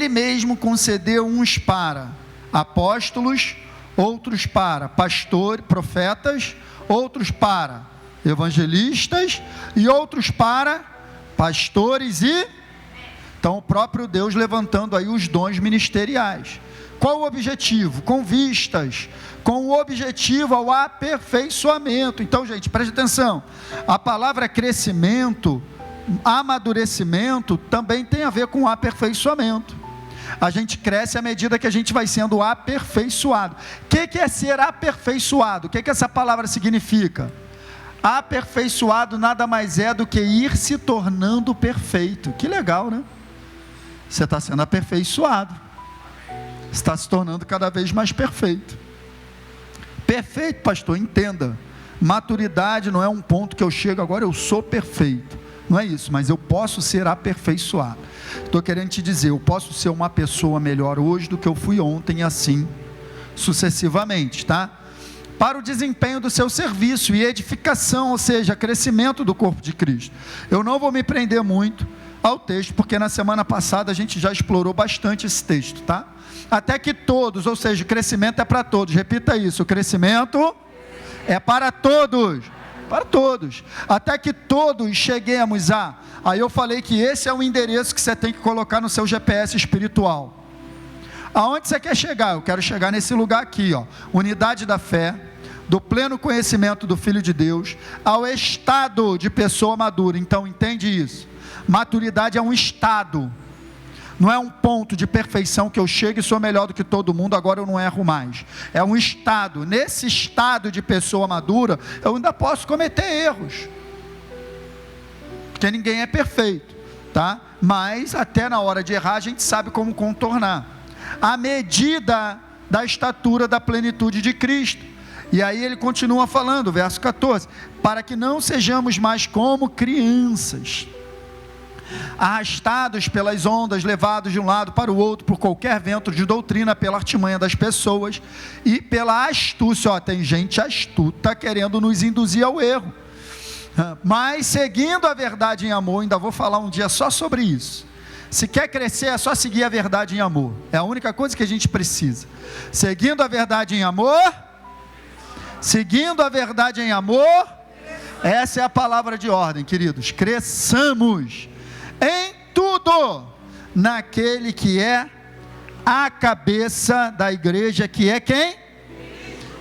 mesmo concedeu uns para apóstolos, outros para pastores, profetas, outros para evangelistas e outros para pastores e... Então o próprio Deus levantando aí os dons ministeriais. Qual o objetivo? Com o objetivo ao aperfeiçoamento. Então, gente, preste atenção, a palavra crescimento, amadurecimento, também tem a ver com aperfeiçoamento. A gente cresce à medida que a gente vai sendo aperfeiçoado. O que é ser aperfeiçoado? O que essa palavra significa? Aperfeiçoado nada mais é do que ir se tornando perfeito. Que legal, né? Você está sendo aperfeiçoado, está se tornando cada vez mais perfeito. Perfeito, pastor, entenda, maturidade não é um ponto que eu chego agora, eu sou perfeito, não é isso, mas eu posso ser aperfeiçoado. Estou querendo te dizer, eu posso ser uma pessoa melhor hoje do que eu fui ontem, e assim sucessivamente, tá? Para o desempenho do seu serviço e edificação, ou seja, crescimento do corpo de Cristo. Eu não vou me prender muito ao texto, porque na semana passada a gente já explorou bastante esse texto, tá? Até que todos, ou seja, o crescimento é para todos, repita isso, o crescimento é para todos, até que todos cheguemos aí eu falei que esse é o endereço que você tem que colocar no seu GPS espiritual. Aonde você quer chegar? Eu quero chegar nesse lugar aqui, ó, unidade da fé, do pleno conhecimento do Filho de Deus, ao estado de pessoa madura. Então entende isso, maturidade é um estado, não é um ponto de perfeição que eu chego e sou melhor do que todo mundo, agora eu não erro mais. É um estado. Nesse estado de pessoa madura, eu ainda posso cometer erros, porque ninguém é perfeito, tá? Mas até na hora de errar a gente sabe como contornar, à medida da estatura da plenitude de Cristo. E aí ele continua falando, verso 14, para que não sejamos mais como crianças, arrastados pelas ondas, levados de um lado para o outro por qualquer vento de doutrina, pela artimanha das pessoas e pela astúcia. Tem gente astuta querendo nos induzir ao erro, mas seguindo a verdade em amor. Ainda vou falar um dia só sobre isso. Se quer crescer é só seguir a verdade em amor, é a única coisa que a gente precisa. Seguindo a verdade em amor, essa é a palavra de ordem, queridos. Cresçamos em tudo naquele que é a cabeça da igreja, que é quem?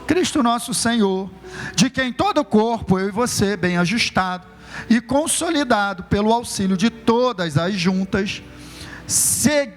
Cristo nosso Senhor, de quem todo o corpo, eu e você, bem ajustado e consolidado pelo auxílio de todas as juntas,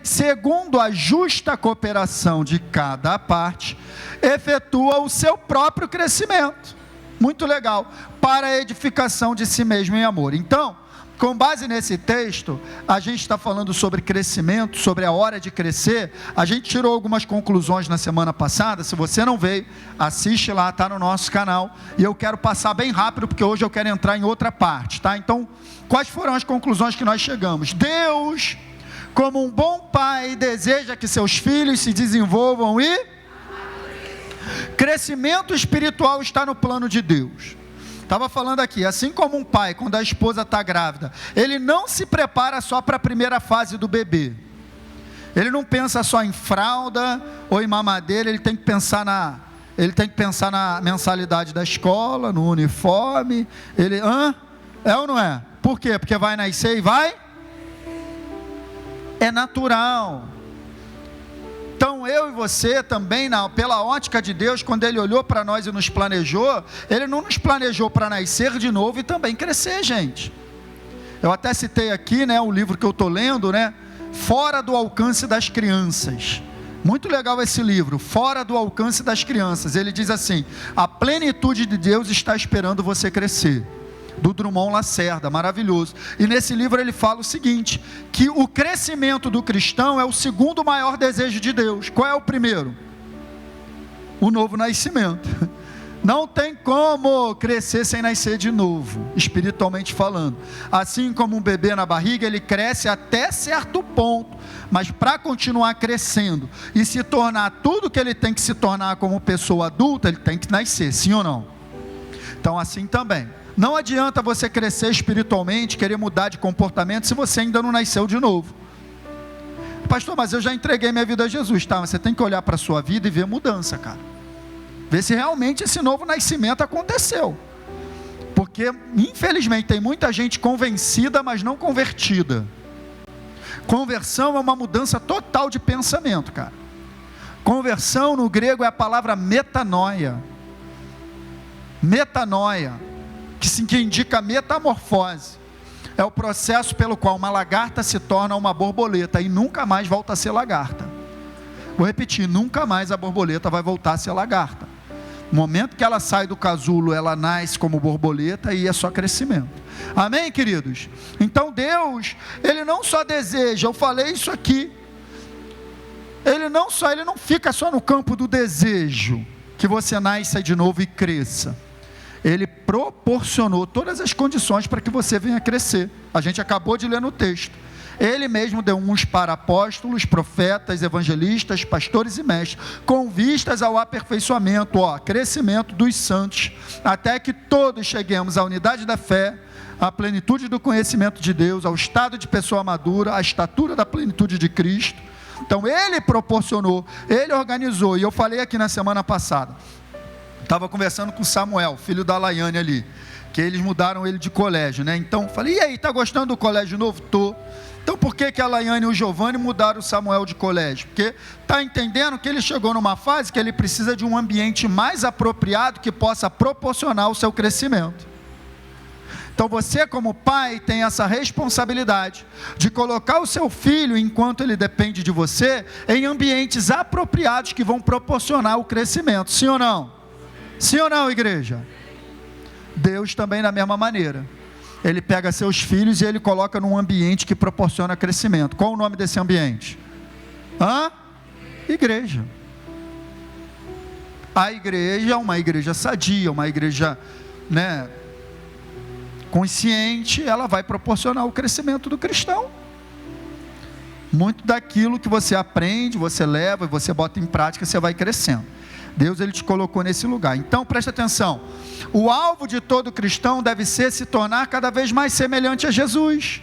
segundo a justa cooperação de cada parte, efetua o seu próprio crescimento. Muito legal, para a edificação de si mesmo em amor. Então, com base nesse texto, a gente está falando sobre crescimento, sobre a hora de crescer. A gente tirou algumas conclusões na semana passada. Se você não veio, assiste lá, está no nosso canal. E eu quero passar bem rápido, porque hoje eu quero entrar em outra parte, tá? Então, quais foram as conclusões que nós chegamos? Deus, como um bom pai, deseja que seus filhos se desenvolvam e... Crescimento espiritual está no plano de Deus. Estava falando aqui, assim como um pai, quando a esposa está grávida, ele não se prepara só para a primeira fase do bebê. Ele não pensa só em fralda ou em mamadeira, ele tem que pensar na mensalidade da escola, no uniforme. É ou não é? Por quê? Porque vai nascer e vai? É natural. Então eu e você também, pela ótica de Deus, quando Ele olhou para nós e nos planejou, Ele não nos planejou para nascer de novo e também crescer, gente. Eu até citei aqui, o livro que eu estou lendo, Fora do Alcance das Crianças. Muito legal esse livro, Fora do Alcance das Crianças. Ele diz assim: a plenitude de Deus está esperando você crescer. Do Drummond Lacerda, maravilhoso. E nesse livro ele fala o seguinte, que o crescimento do cristão é o segundo maior desejo de Deus. Qual é o primeiro? O novo nascimento. Não tem como crescer sem nascer de novo, espiritualmente falando. Assim como um bebê na barriga, ele cresce até certo ponto, mas para continuar crescendo e se tornar tudo que ele tem que se tornar como pessoa adulta, ele tem que nascer, sim ou não? Então assim também. Não adianta você crescer espiritualmente, querer mudar de comportamento, se você ainda não nasceu de novo. pastor, mas eu já entreguei minha vida a Jesus. Tá, mas você tem que olhar para a sua vida e ver mudança, cara. Ver se realmente esse novo nascimento aconteceu. Porque, infelizmente, tem muita gente convencida, mas não convertida. Conversão é uma mudança total de pensamento, cara. Conversão no grego é a palavra metanoia. Metanoia, que indica metamorfose. É o processo pelo qual uma lagarta se torna uma borboleta e nunca mais volta a ser lagarta. Vou repetir, nunca mais a borboleta vai voltar a ser lagarta. No momento que ela sai do casulo, ela nasce como borboleta e é só crescimento. Amém, queridos? Então Deus, Ele não só deseja, eu falei isso aqui, Ele não fica só no campo do desejo, que você nasça de novo e cresça. Ele proporcionou todas as condições para que você venha crescer. A gente acabou de ler no texto. Ele mesmo deu uns para apóstolos, profetas, evangelistas, pastores e mestres, com vistas ao aperfeiçoamento, crescimento dos santos, até que todos cheguemos à unidade da fé, à plenitude do conhecimento de Deus, ao estado de pessoa madura, à estatura da plenitude de Cristo. Então Ele proporcionou, Ele organizou, e eu falei aqui na semana passada, estava conversando com o Samuel, filho da Laiane ali, que eles mudaram ele de colégio, né? Então falei, e aí, está gostando do colégio novo? Tô. Então por que a Laiane e o Giovanni mudaram o Samuel de colégio? Porque está entendendo que ele chegou numa fase que ele precisa de um ambiente mais apropriado que possa proporcionar o seu crescimento. Então você, como pai, tem essa responsabilidade de colocar o seu filho, enquanto ele depende de você, em ambientes apropriados que vão proporcionar o crescimento. Sim ou não? Sim ou não, igreja? Deus também da mesma maneira. Ele pega seus filhos e ele coloca num ambiente que proporciona crescimento. Qual o nome desse ambiente? Igreja. A igreja é uma igreja sadia, uma igreja, consciente, ela vai proporcionar o crescimento do cristão. Muito daquilo que você aprende, você leva e você bota em prática, você vai crescendo. Deus, Ele te colocou nesse lugar. Então preste atenção, o alvo de todo cristão deve ser se tornar cada vez mais semelhante a Jesus.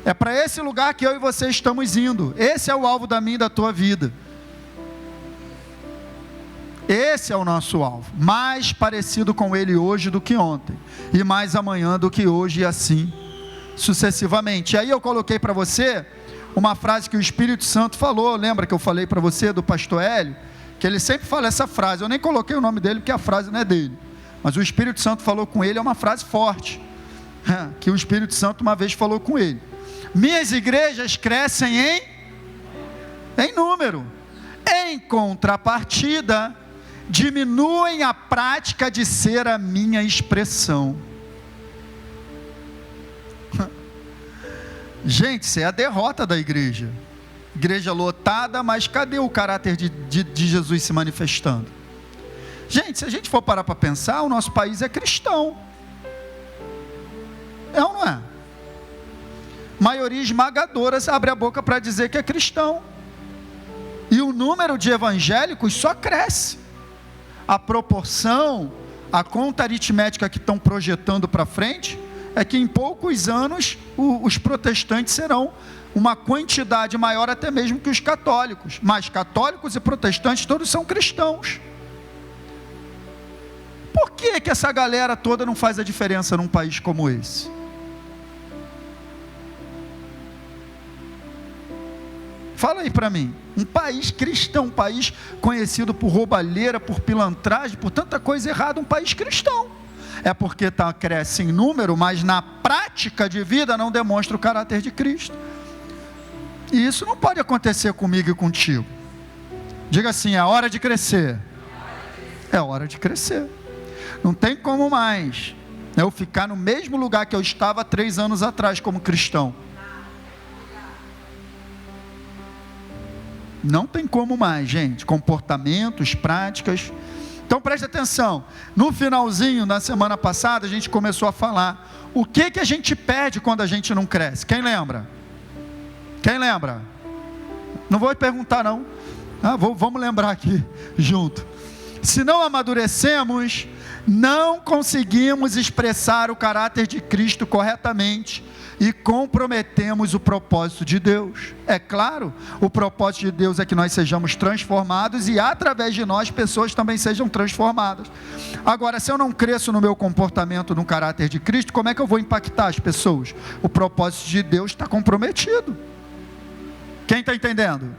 É para esse lugar que eu e você estamos indo. Esse é o alvo da minha e da tua vida. Esse é o nosso alvo, mais parecido com Ele hoje do que ontem, e mais amanhã do que hoje, e assim sucessivamente. E aí eu coloquei para você uma frase que o Espírito Santo falou. Lembra que eu falei para você do pastor Hélio? Que ele sempre fala essa frase. Eu nem coloquei o nome dele porque a frase não é dele, mas o Espírito Santo falou com ele. É uma frase forte, que o Espírito Santo uma vez falou com ele: minhas igrejas crescem em número, em contrapartida diminuem a prática de ser a minha expressão. Gente, isso é a derrota da igreja. Igreja lotada, mas cadê o caráter de Jesus se manifestando? Gente, se a gente for parar para pensar, o nosso país é cristão. É ou não é? Maioria esmagadora abre a boca para dizer que é cristão. E o número de evangélicos só cresce. A proporção, a conta aritmética que estão projetando para frente, é que em poucos anos os protestantes serão uma quantidade maior até mesmo que os católicos. Mas católicos e protestantes todos são cristãos. Por que essa galera toda não faz a diferença num país como esse? Fala aí para mim. Um país cristão, um país conhecido por roubalheira, por pilantragem, por tanta coisa errada, um país cristão. É porque cresce em número, mas na prática de vida não demonstra o caráter de Cristo. E isso não pode acontecer comigo e contigo. Diga assim: é hora de crescer. É hora de crescer. Não tem como mais eu ficar no mesmo lugar que eu estava 3 anos atrás como cristão. Não tem como mais, gente. Comportamentos, práticas. Então preste atenção. No finalzinho, na semana passada, a gente começou a falar o que a gente perde quando a gente não cresce. Quem lembra? Quem lembra? Não vou perguntar não. Vamos lembrar aqui junto. Se não amadurecemos, não conseguimos expressar o caráter de Cristo corretamente e comprometemos o propósito de Deus. É claro, o propósito de Deus é que nós sejamos transformados e através de nós pessoas também sejam transformadas. Agora, se eu não cresço no meu comportamento, no caráter de Cristo, como é que eu vou impactar as pessoas? O propósito de Deus está comprometido. Quem está entendendo?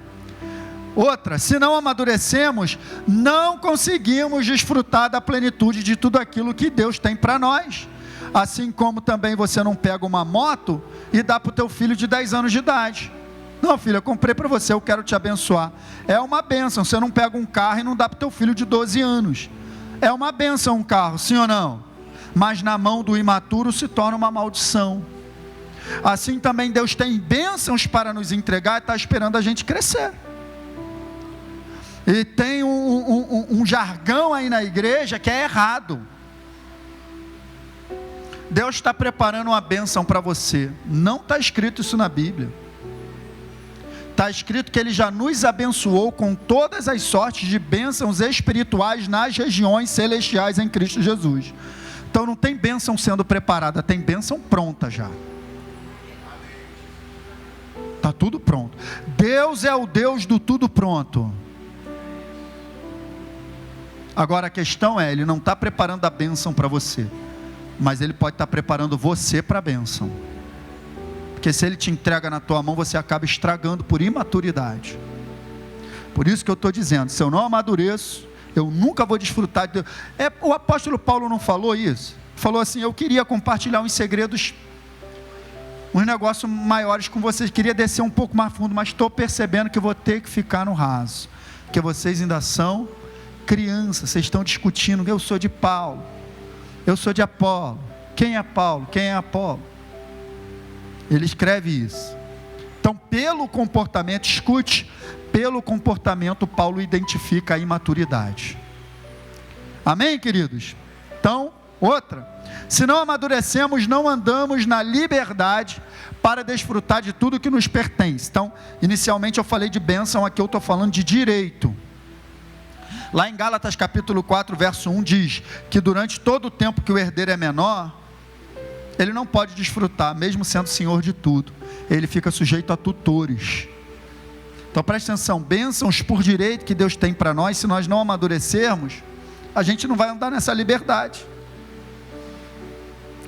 Outra, se não amadurecemos, não conseguimos desfrutar da plenitude de tudo aquilo que Deus tem para nós. Assim como também você não pega uma moto e dá para o teu filho de 10 anos de idade. Não, filho, eu comprei para você, eu quero te abençoar. É uma bênção. Você não pega um carro e não dá para o teu filho de 12 anos. É uma bênção um carro, sim ou não? Mas na mão do imaturo se torna uma maldição. Assim também Deus tem bênçãos para nos entregar e está esperando a gente crescer. E tem um jargão aí na igreja que é errado. Deus está preparando uma bênção para você. Não está escrito isso na Bíblia. Está escrito que Ele já nos abençoou com todas as sortes de bênçãos espirituais nas regiões celestiais em Cristo Jesus. Então não tem bênção sendo preparada, tem bênção pronta já. Está tudo pronto. Deus é o Deus do tudo pronto. Agora a questão é, Ele não está preparando a bênção para você, mas Ele pode estar preparando você para a bênção. Porque se Ele te entrega na tua mão, você acaba estragando por imaturidade. Por isso que eu estou dizendo, se eu não amadureço, eu nunca vou desfrutar de Deus. O apóstolo Paulo não falou isso? Falou assim, eu queria compartilhar uns segredos, uns negócios maiores com vocês, queria descer um pouco mais fundo, mas estou percebendo que vou ter que ficar no raso, porque vocês ainda são crianças, vocês estão discutindo, eu sou de Paulo, eu sou de Apolo, quem é Paulo, quem é Apolo? Ele escreve isso. Então pelo comportamento, escute, pelo comportamento Paulo identifica a imaturidade. Amém, queridos? Então, outra, se não amadurecemos, não andamos na liberdade para desfrutar de tudo que nos pertence. Então, inicialmente eu falei de bênção, aqui eu estou falando de direito. Lá em Gálatas capítulo 4, verso 1 diz que durante todo o tempo que o herdeiro é menor, ele não pode desfrutar, mesmo sendo senhor de tudo. Ele fica sujeito a tutores. Então preste atenção, bênçãos por direito que Deus tem para nós, se nós não amadurecermos, a gente não vai andar nessa liberdade.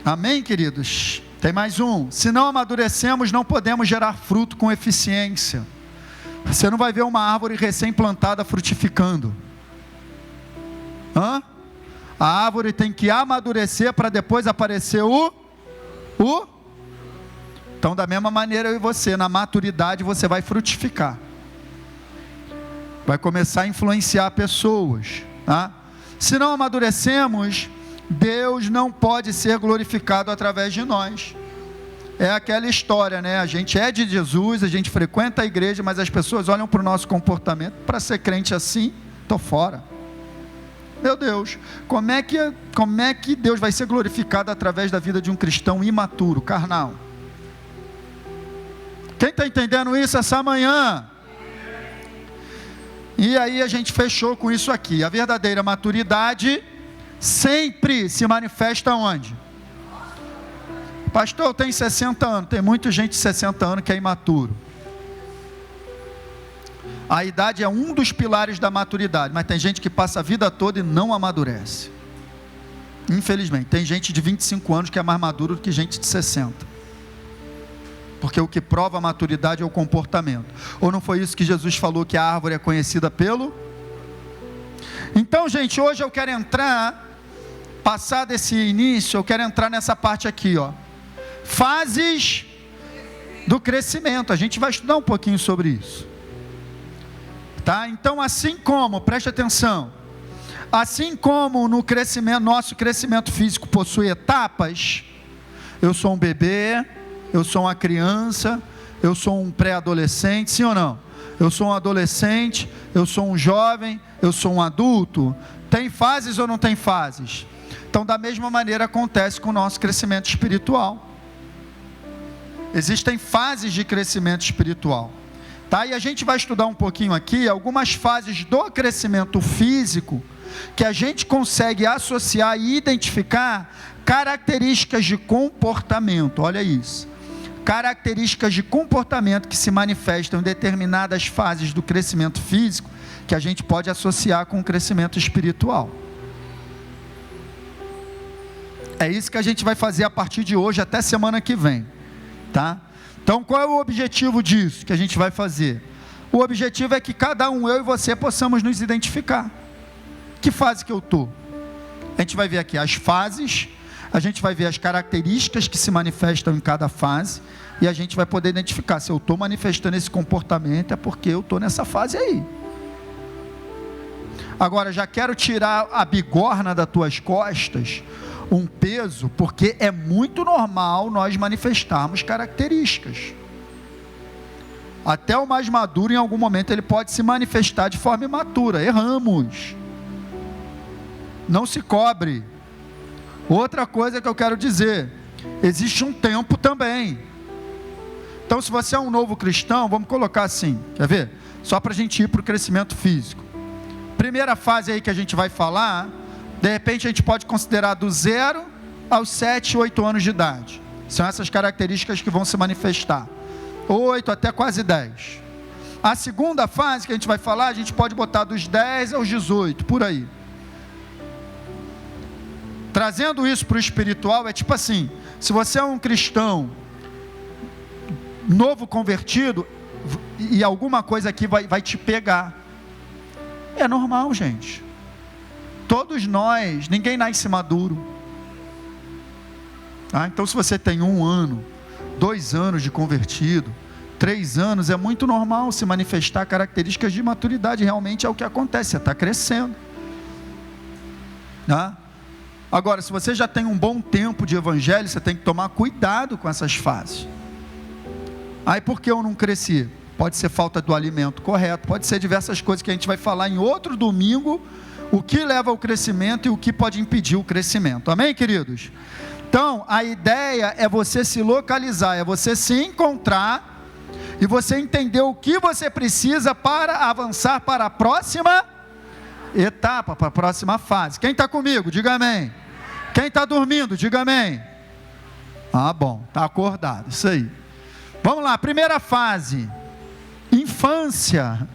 Amém, queridos? Tem mais um. Se não amadurecemos, não podemos gerar fruto com eficiência. Você não vai ver uma árvore recém-plantada frutificando. A árvore tem que amadurecer para depois aparecer Então da mesma maneira eu e você, na maturidade você vai frutificar, vai começar a influenciar pessoas, tá? Se não amadurecemos, Deus não pode ser glorificado através de nós. É aquela história, né? A gente é de Jesus, a gente frequenta a igreja, mas as pessoas olham para o nosso comportamento, para ser crente assim, estou fora. Meu Deus, como é que Deus vai ser glorificado através da vida de um cristão imaturo, carnal? Quem está entendendo isso essa manhã? E aí a gente fechou com isso aqui. A verdadeira maturidade sempre se manifesta onde? Pastor, eu tenho 60 anos. Tem muita gente de 60 anos que é imaturo. A idade é um dos pilares da maturidade, mas tem gente que passa a vida toda e não amadurece. Infelizmente, tem gente de 25 anos que é mais maduro do que gente de 60. Porque o que prova a maturidade é o comportamento. Ou não foi isso que Jesus falou, que a árvore é conhecida pelo? Então, gente, hoje eu quero passado esse início, eu quero entrar nessa parte aqui, ó. Fases do crescimento. A gente vai estudar um pouquinho sobre isso. Tá? Então, assim como, preste atenção, assim como no crescimento, nosso crescimento físico possui etapas, eu sou um bebê, eu sou uma criança, eu sou um pré-adolescente, sim ou não? Eu sou um adolescente, eu sou um jovem, eu sou um adulto. Tem fases ou não tem fases? Então, da mesma maneira acontece com o nosso crescimento espiritual. Existem fases de crescimento espiritual. Tá? E a gente vai estudar um pouquinho aqui algumas fases do crescimento físico que a gente consegue associar e identificar características de comportamento. Olha isso. Características de comportamento que se manifestam em determinadas fases do crescimento físico que a gente pode associar com o crescimento espiritual. É isso que a gente vai fazer a partir de hoje até semana que vem, tá? Então, qual é o objetivo disso que a gente vai fazer? O objetivo é que cada um, eu e você, possamos nos identificar. Que fase que eu estou? A gente vai ver aqui as fases, a gente vai ver as características que se manifestam em cada fase, e a gente vai poder identificar se eu estou manifestando esse comportamento, é porque eu estou nessa fase aí. Agora, já quero tirar a bigorna das tuas costas, um peso, porque é muito normal nós manifestarmos características. Até o mais maduro, em algum momento, ele pode se manifestar de forma imatura. Erramos. Não se cobre. Outra coisa que eu quero dizer, existe um tempo também. Então, se você é um novo cristão, vamos colocar assim, quer ver? Só para a gente ir para o crescimento físico. Primeira fase aí que a gente vai falar, de repente a gente pode considerar do 0 aos 7, 8 anos de idade. São essas características que vão se manifestar. 8 até quase 10. A segunda fase que a gente vai falar, a gente pode botar dos 10 aos 18, por aí. Trazendo isso para o espiritual, é tipo assim, se você é um cristão novo convertido, e alguma coisa aqui vai te pegar. É normal, gente. Todos nós, ninguém nasce maduro. Então, se você tem 1 ano, 2 anos de convertido, 3 anos, é muito normal se manifestar características de maturidade. Realmente é o que acontece, você está crescendo. Agora, se você já tem um bom tempo de evangelho, você tem que tomar cuidado com essas fases. Aí, por que eu não cresci? Pode ser falta do alimento correto, pode ser diversas coisas que a gente vai falar em outro domingo, o que leva ao crescimento e o que pode impedir o crescimento. Amém, queridos? Então, a ideia é você se localizar, é você se encontrar e você entender o que você precisa para avançar para a próxima etapa, para a próxima fase. Quem está comigo? Diga amém. Quem está dormindo? Diga amém. Bom, está acordado, isso aí. Vamos lá, primeira fase, infância.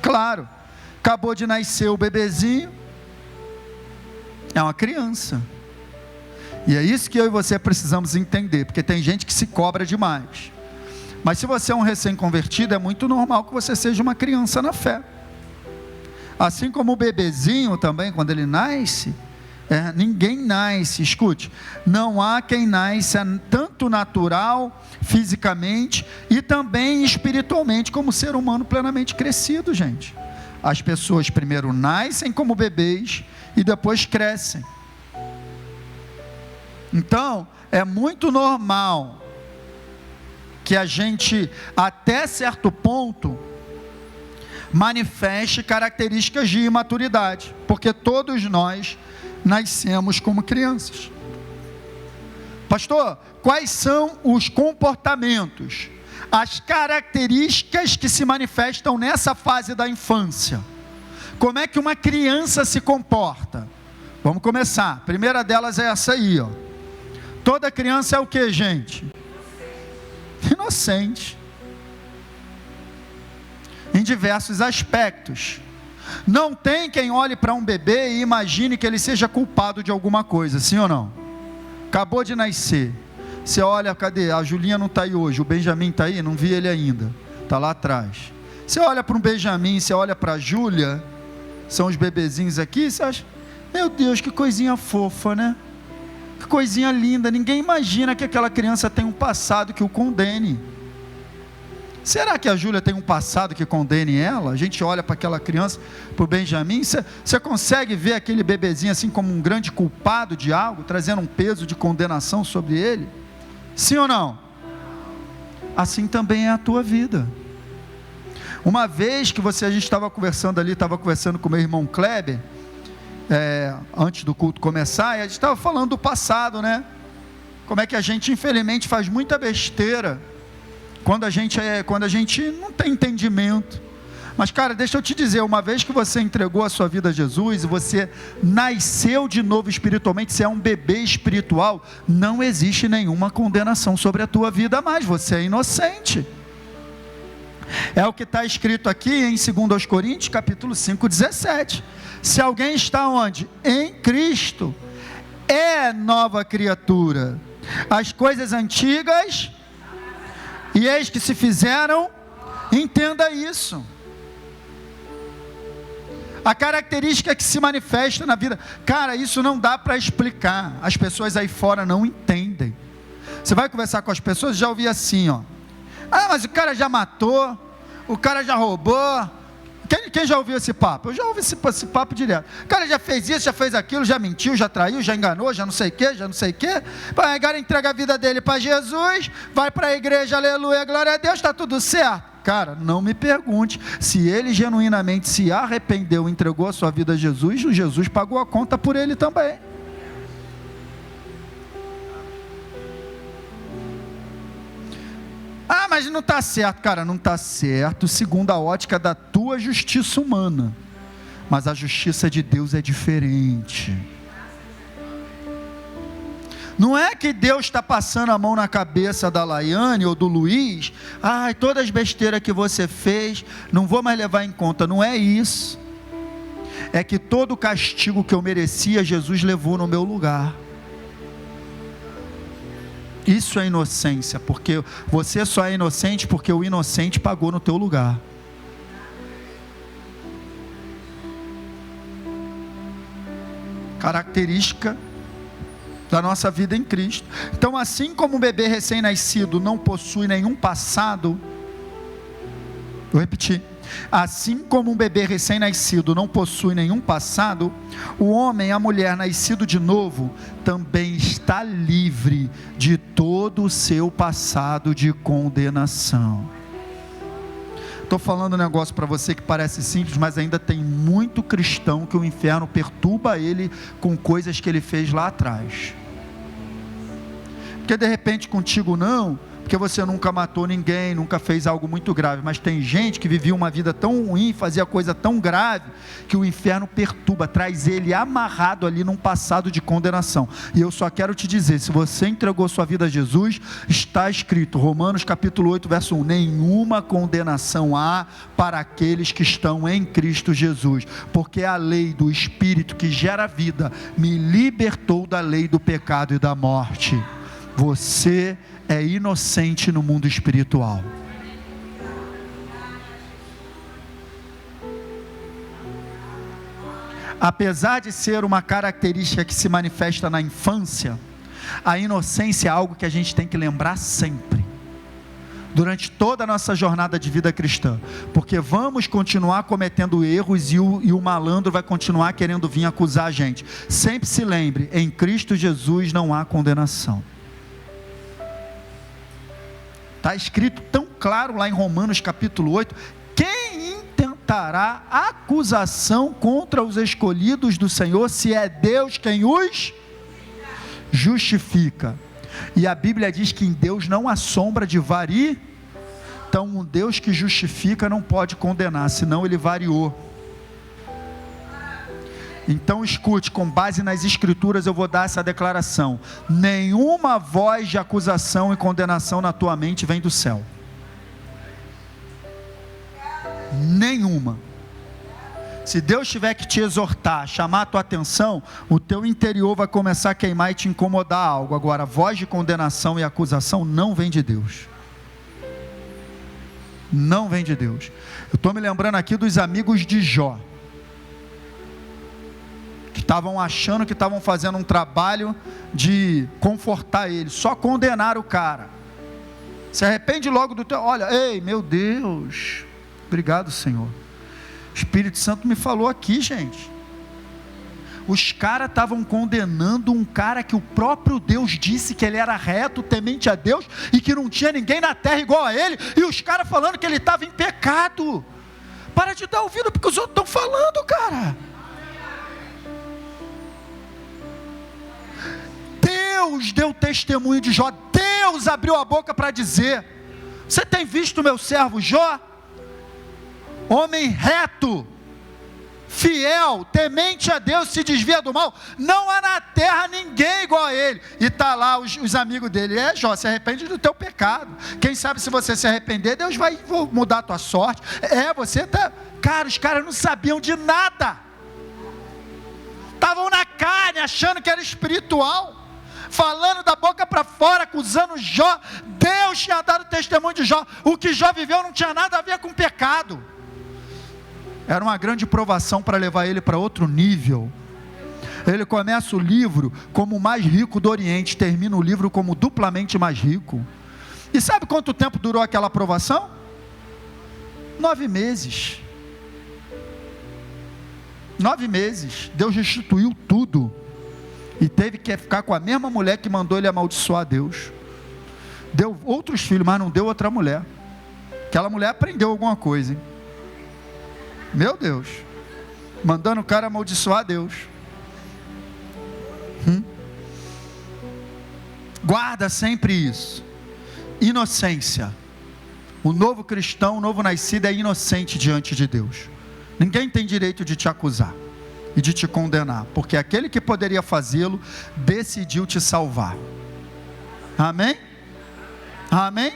Claro, acabou de nascer o bebezinho, é uma criança. E é isso que eu e você precisamos entender, porque tem gente que se cobra demais. Mas se você é um recém-convertido, é muito normal que você seja uma criança na fé. Assim como o bebezinho também, quando ele nasce, ninguém nasce, escute, não há quem nasça tanto natural, fisicamente, e também espiritualmente, como ser humano plenamente crescido, gente. As pessoas primeiro nascem como bebês, e depois crescem. Então, é muito normal que a gente, até certo ponto, manifeste características de imaturidade, porque todos nós nascemos como crianças. Pastor, quais são os comportamentos, as características que se manifestam nessa fase da infância? Como é que uma criança se comporta? Vamos começar. A primeira delas é essa aí, ó. Toda criança é o que, gente? Inocente. Em diversos aspectos. Não tem quem olhe para um bebê e imagine que ele seja culpado de alguma coisa, sim ou não? Acabou de nascer. Você olha, cadê? A Julinha não está aí hoje, o Benjamin está aí? Não vi ele ainda, está lá atrás. Você olha para um Benjamin, você olha para a Júlia, são os bebezinhos aqui, você acha, meu Deus, que coisinha fofa, né? Que coisinha linda, ninguém imagina que aquela criança tem um passado que o condene. Será que a Júlia tem um passado que condene ela? A gente olha para aquela criança, para o Benjamin, você consegue ver aquele bebezinho assim como um grande culpado de algo, trazendo um peso de condenação sobre ele? Sim ou não? Assim também é a tua vida. Uma vez que a gente estava conversando ali, estava conversando com meu irmão Kleber, antes do culto começar, e a gente estava falando do passado, né? Como é que a gente infelizmente faz muita besteira quando a gente não tem entendimento. Mas, cara, deixa eu te dizer, uma vez que você entregou a sua vida a Jesus, e você nasceu de novo espiritualmente, você é um bebê espiritual, não existe nenhuma condenação sobre a tua vida mais, você é inocente. É o que está escrito aqui em 2 Coríntios, capítulo 5, 17. Se alguém está onde? Em Cristo, é nova criatura. As coisas antigas, e eis que se fizeram, entenda isso. A característica que se manifesta na vida, cara, isso não dá para explicar, as pessoas aí fora não entendem. Você vai conversar com as pessoas, já ouvi assim, ó: ah, mas o cara já matou, o cara já roubou. Quem já ouviu esse papo? Eu já ouvi esse papo direto. O cara já fez isso, já fez aquilo, já mentiu, já traiu, já enganou, já não sei o que, já não sei o que. Agora entrega a vida dele para Jesus, vai para a igreja, aleluia, glória a Deus, está tudo certo. Cara, não me pergunte, se ele genuinamente se arrependeu, entregou a sua vida a Jesus, o Jesus pagou a conta por ele também. Ah, mas não está certo. Cara, não está certo segundo a ótica da tua justiça humana, mas a justiça de Deus é diferente. Não é que Deus está passando a mão na cabeça da Laiane ou do Luiz: ai, todas as besteiras que você fez, não vou mais levar em conta. Não é isso. É que todo o castigo que eu merecia, Jesus levou no meu lugar. Isso é inocência, porque você só é inocente porque o inocente pagou no teu lugar. Característica da nossa vida em Cristo. Então, assim como um bebê recém-nascido não possui nenhum passado, vou repetir, assim como um bebê recém-nascido não possui nenhum passado, o homem, a mulher nascido de novo, também está livre de todo o seu passado de condenação. Estou falando um negócio para você que parece simples, mas ainda tem muito cristão que o inferno perturba ele com coisas que ele fez lá atrás. Porque de repente contigo não, porque você nunca matou ninguém, nunca fez algo muito grave, mas tem gente que vivia uma vida tão ruim, fazia coisa tão grave, que o inferno perturba, traz ele amarrado ali num passado de condenação. E eu só quero te dizer, se você entregou sua vida a Jesus, está escrito, Romanos capítulo 8, verso 1, nenhuma condenação há para aqueles que estão em Cristo Jesus, porque a lei do Espírito que gera vida, me libertou da lei do pecado e da morte. Você é inocente no mundo espiritual. Apesar de ser uma característica que se manifesta na infância, a inocência é algo que a gente tem que lembrar sempre, durante toda a nossa jornada de vida cristã, porque vamos continuar cometendo erros e o malandro vai continuar querendo vir acusar a gente. Sempre se lembre, em Cristo Jesus não há condenação. Está escrito tão claro lá em Romanos capítulo 8, quem intentará acusação contra os escolhidos do Senhor, se é Deus quem os justifica? E a Bíblia diz que em Deus não há sombra de variação. Então um Deus que justifica não pode condenar, senão ele variou. Então escute, com base nas escrituras eu vou dar essa declaração: nenhuma voz de acusação e condenação na tua mente vem do céu, nenhuma. Se Deus tiver que te exortar, chamar a tua atenção, o teu interior vai começar a queimar e te incomodar algo. Agora, voz de condenação e acusação não vem de Deus, não vem de Deus. Eu estou me lembrando aqui dos amigos de Jó, que estavam achando que estavam fazendo um trabalho de confortar ele, só condenaram o cara. Se arrepende logo do teu, olha, ei, meu Deus, obrigado Senhor, o Espírito Santo me falou aqui, gente, os caras estavam condenando um cara que o próprio Deus disse que ele era reto, temente a Deus, e que não tinha ninguém na terra igual a ele, e os caras falando que ele estava em pecado. Para de dar ouvido porque os outros estão falando, cara. Deus deu testemunho de Jó, Deus abriu a boca para dizer: Você tem visto o meu servo Jó? Homem reto, fiel, temente a Deus, se desvia do mal. Não há na terra ninguém igual a ele. E está lá os amigos dele. Jó, se arrepende do teu pecado. Quem sabe se você se arrepender, Deus vai mudar a tua sorte. Você está... Cara, os caras não sabiam de nada. Estavam na carne, achando que era espiritual. Falando da boca para fora, acusando Jó. Deus tinha dado testemunho de Jó. O que Jó viveu não tinha nada a ver com pecado. Era uma grande provação para levar ele para outro nível. Ele começa o livro como o mais rico do Oriente, termina o livro como duplamente mais rico. E sabe quanto tempo durou aquela provação? 9 meses. 9 meses. Deus restituiu tudo. E teve que ficar com a mesma mulher que mandou ele amaldiçoar Deus. Deu outros filhos, mas não deu outra mulher. Aquela mulher aprendeu alguma coisa, hein? Meu Deus, mandando o cara amaldiçoar Deus. Guarda sempre isso. Inocência. O novo cristão, o novo nascido é inocente diante de Deus. Ninguém tem direito de te acusar e de te condenar, porque aquele que poderia fazê-lo decidiu te salvar. Amém? Amém?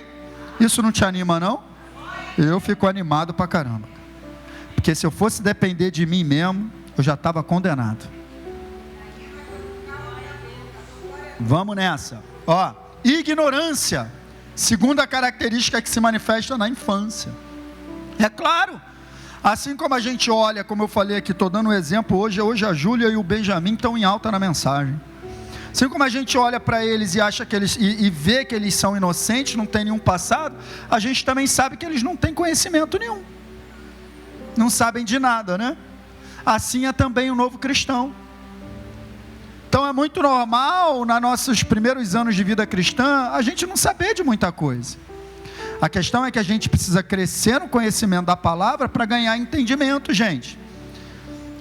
Isso não te anima não? Eu fico animado pra caramba. Porque se eu fosse depender de mim mesmo, eu já estava condenado. Vamos nessa. Ignorância. Segunda característica que se manifesta na infância. É claro, assim como a gente olha, como eu falei aqui, estou dando um exemplo hoje a Júlia e o Benjamin estão em alta na mensagem. Assim como a gente olha para eles e acha que eles, e vê que eles são inocentes, não tem nenhum passado, a gente também sabe que eles não têm conhecimento nenhum. Não sabem de nada, né? Assim é também o novo cristão. Então é muito normal, nos nossos primeiros anos de vida cristã, a gente não saber de muita coisa. A questão é que a gente precisa crescer no conhecimento da palavra para ganhar entendimento, gente.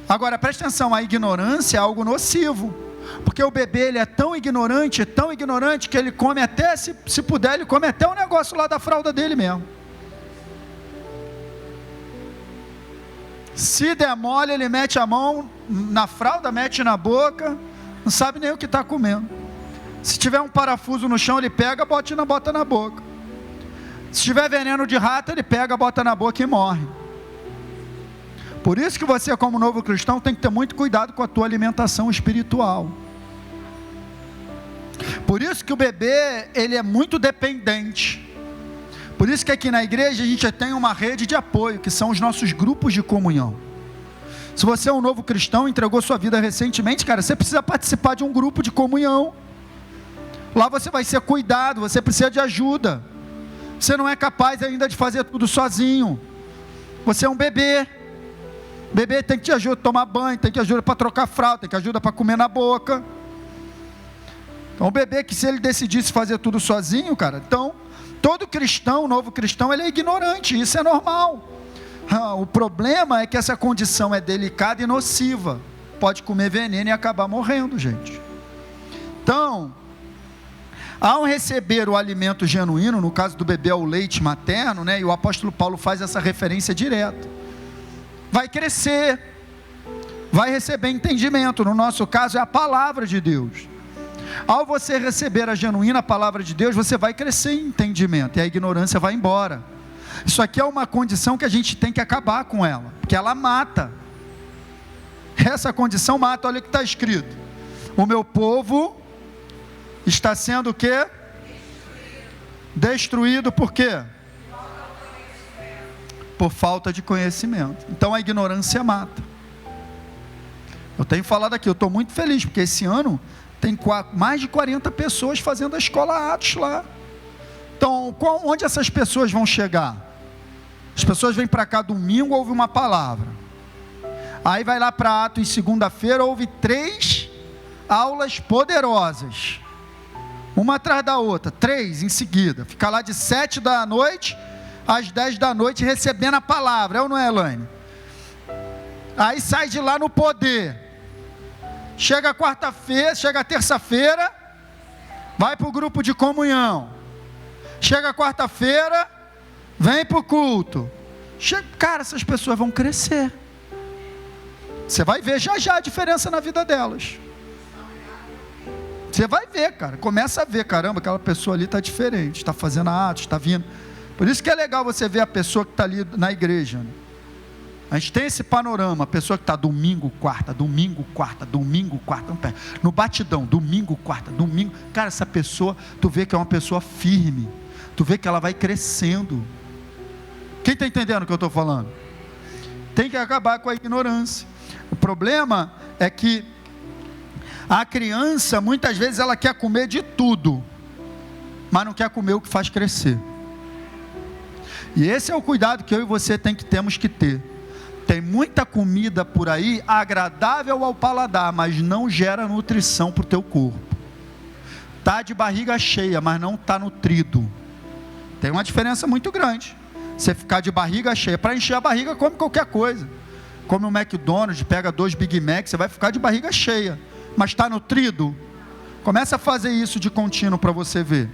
Agora, presta atenção, a ignorância é algo nocivo. Porque o bebê, ele é tão ignorante, que ele come até, se puder, ele come até o negócio lá da fralda dele mesmo. Se der mole, ele mete a mão na fralda, mete na boca, não sabe nem o que está comendo. Se tiver um parafuso no chão, ele pega, bota na boca. Se tiver veneno de rato, ele pega, bota na boca e morre. Por isso que você, como novo cristão, tem que ter muito cuidado com a tua alimentação espiritual. Por isso que o bebê, ele é muito dependente. Por isso que aqui na igreja a gente tem uma rede de apoio, que são os nossos grupos de comunhão. Se você é um novo cristão, entregou sua vida recentemente, cara, você precisa participar de um grupo de comunhão. Lá você vai ser cuidado, você precisa de ajuda. Você não é capaz ainda de fazer tudo sozinho. Você é um bebê. Bebê tem que te ajudar a tomar banho, tem que ajuda para trocar fralda, tem que ajuda para comer na boca. Então o bebê que se ele decidisse fazer tudo sozinho, cara, então todo cristão, novo cristão, ele é ignorante, isso é normal. O problema é que essa condição é delicada e nociva. Pode comer veneno e acabar morrendo, gente. Então, ao receber o alimento genuíno, no caso do bebê é o leite materno, né? E o apóstolo Paulo faz essa referência direta. Vai crescer, vai receber entendimento, no nosso caso é a palavra de Deus. Ao você receber a genuína palavra de Deus, você vai crescer em entendimento, e a ignorância vai embora. Isso aqui é uma condição que a gente tem que acabar com ela, porque ela mata. Essa condição mata, olha o que está escrito: o meu povo está sendo o quê? Destruído por quê? Por falta de conhecimento. Então a ignorância mata. Eu tenho falado aqui, eu estou muito feliz, porque esse ano tem mais de 40 pessoas fazendo a escola Atos lá. Então, onde essas pessoas vão chegar? As pessoas vêm para cá domingo, ouvem uma palavra. Aí vai lá para Atos, segunda-feira, ouve 3 aulas poderosas. Uma atrás da outra, 3 em seguida. Fica lá de 7 da noite às 10 da noite recebendo a palavra, é ou não é, Elaine? Aí sai de lá no poder. Chega quarta-feira, chega terça-feira, vai para o grupo de comunhão. Chega quarta-feira, vem para o culto. Cara, essas pessoas vão crescer. Você vai ver já a diferença na vida delas. Você vai ver, cara, começa a ver, caramba, aquela pessoa ali está diferente, está fazendo atos, está vindo. Por isso que é legal você ver a pessoa que está ali na igreja, né? A gente tem esse panorama, a pessoa que está domingo, quarta, no batidão, domingo, quarta, domingo, cara, essa pessoa, tu vê que é uma pessoa firme, tu vê que ela vai crescendo. Quem está entendendo o que eu estou falando? Tem que acabar com a ignorância. O problema é que a criança, muitas vezes, ela quer comer de tudo, mas não quer comer o que faz crescer. E esse é o cuidado que eu e você temos que ter. Tem muita comida por aí, agradável ao paladar, mas não gera nutrição para o teu corpo. Está de barriga cheia, mas não está nutrido. Tem uma diferença muito grande. Você ficar de barriga cheia, para encher a barriga, come qualquer coisa. Come um McDonald's, pega 2 Big Mac, você vai ficar de barriga cheia. Mas está nutrido? Começa a fazer isso de contínuo para você ver.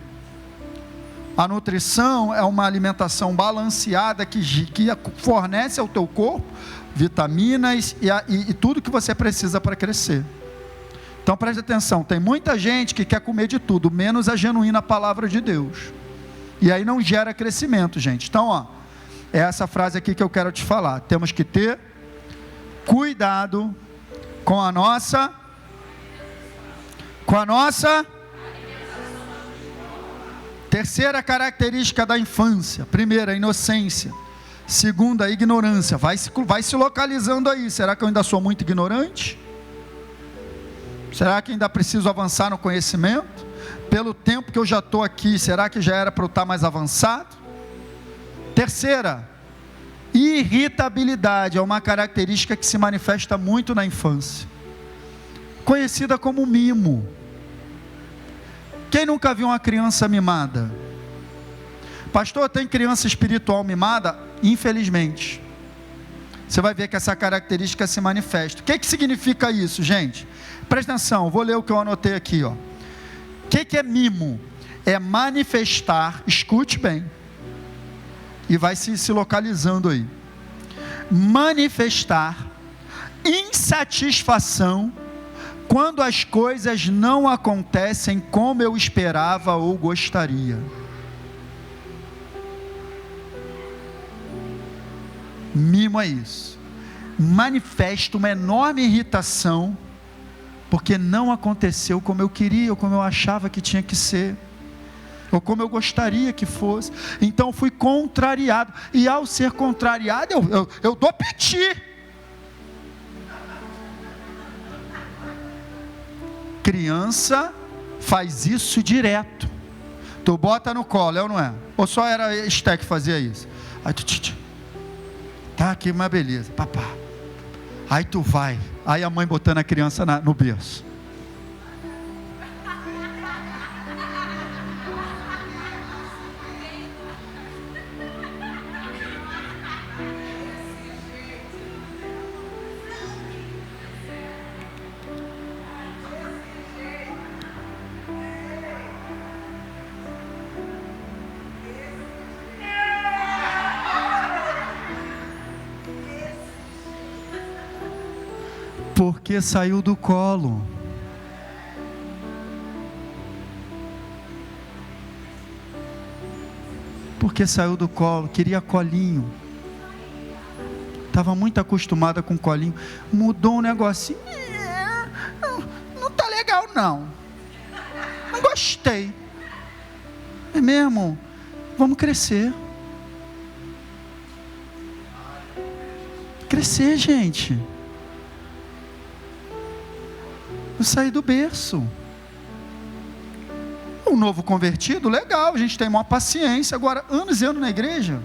A nutrição é uma alimentação balanceada que fornece ao teu corpo vitaminas e tudo que você precisa para crescer. Então preste atenção, tem muita gente que quer comer de tudo, menos a genuína palavra de Deus. E aí não gera crescimento, gente. Então, é essa frase aqui que eu quero te falar. Temos que ter cuidado com a nossa terceira característica da infância. Primeira, a inocência. Segunda, a ignorância. Vai se localizando aí. Será que eu ainda sou muito ignorante? Será que ainda preciso avançar no conhecimento? Pelo tempo que eu já estou aqui, será que já era para eu estar mais avançado? Terceira, irritabilidade. É uma característica que se manifesta muito na infância, conhecida como mimo. Quem nunca viu uma criança mimada? Pastor, tem criança espiritual mimada? Infelizmente. Você vai ver que essa característica se manifesta. O que significa isso, gente? Presta atenção, vou ler o que eu anotei aqui. O que é mimo? É manifestar, escute bem, e vai se localizando aí. Manifestar insatisfação quando as coisas não acontecem como eu esperava ou gostaria. Mimo é isso. Manifesta uma enorme irritação porque não aconteceu como eu queria, ou como eu achava que tinha que ser, ou como eu gostaria que fosse. Então fui contrariado, e ao ser contrariado eu dou piti. Criança faz isso direto. Tu bota no colo, é ou não é? Ou só era Esté que fazia isso? Aí tu tá aqui uma beleza, papá. Aí tu vai, aí a mãe botando a criança no berço. Porque saiu do colo. Porque saiu do colo, queria colinho. Estava muito acostumada com colinho. Mudou um negocinho. Não tá legal não. Não gostei. É mesmo? Vamos crescer. Crescer, gente. Eu saí do berço. Um novo convertido, legal, a gente tem maior paciência. Agora, anos e anos na igreja,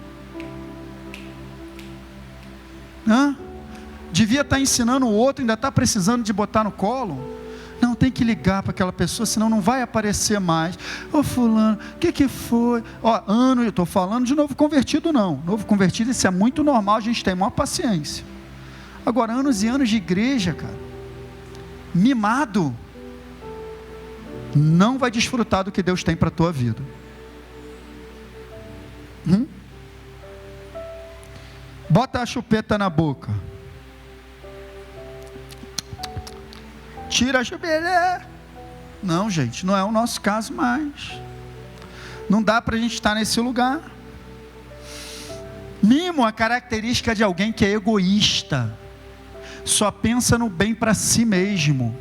devia estar ensinando o outro, ainda está precisando de botar no colo. Não, tem que ligar para aquela pessoa, senão não vai aparecer mais. Ô fulano, o que foi? Eu estou falando de novo convertido não. Novo convertido, isso é muito normal, a gente tem maior paciência. Agora, anos e anos de igreja, cara, mimado, não vai desfrutar do que Deus tem para a tua vida. Bota a chupeta na boca. Tira a chupeta. Não, gente, não é o nosso caso mais. Não dá para a gente estar nesse lugar. Mimo é a característica de alguém que é egoísta. Só pensa no bem para si mesmo.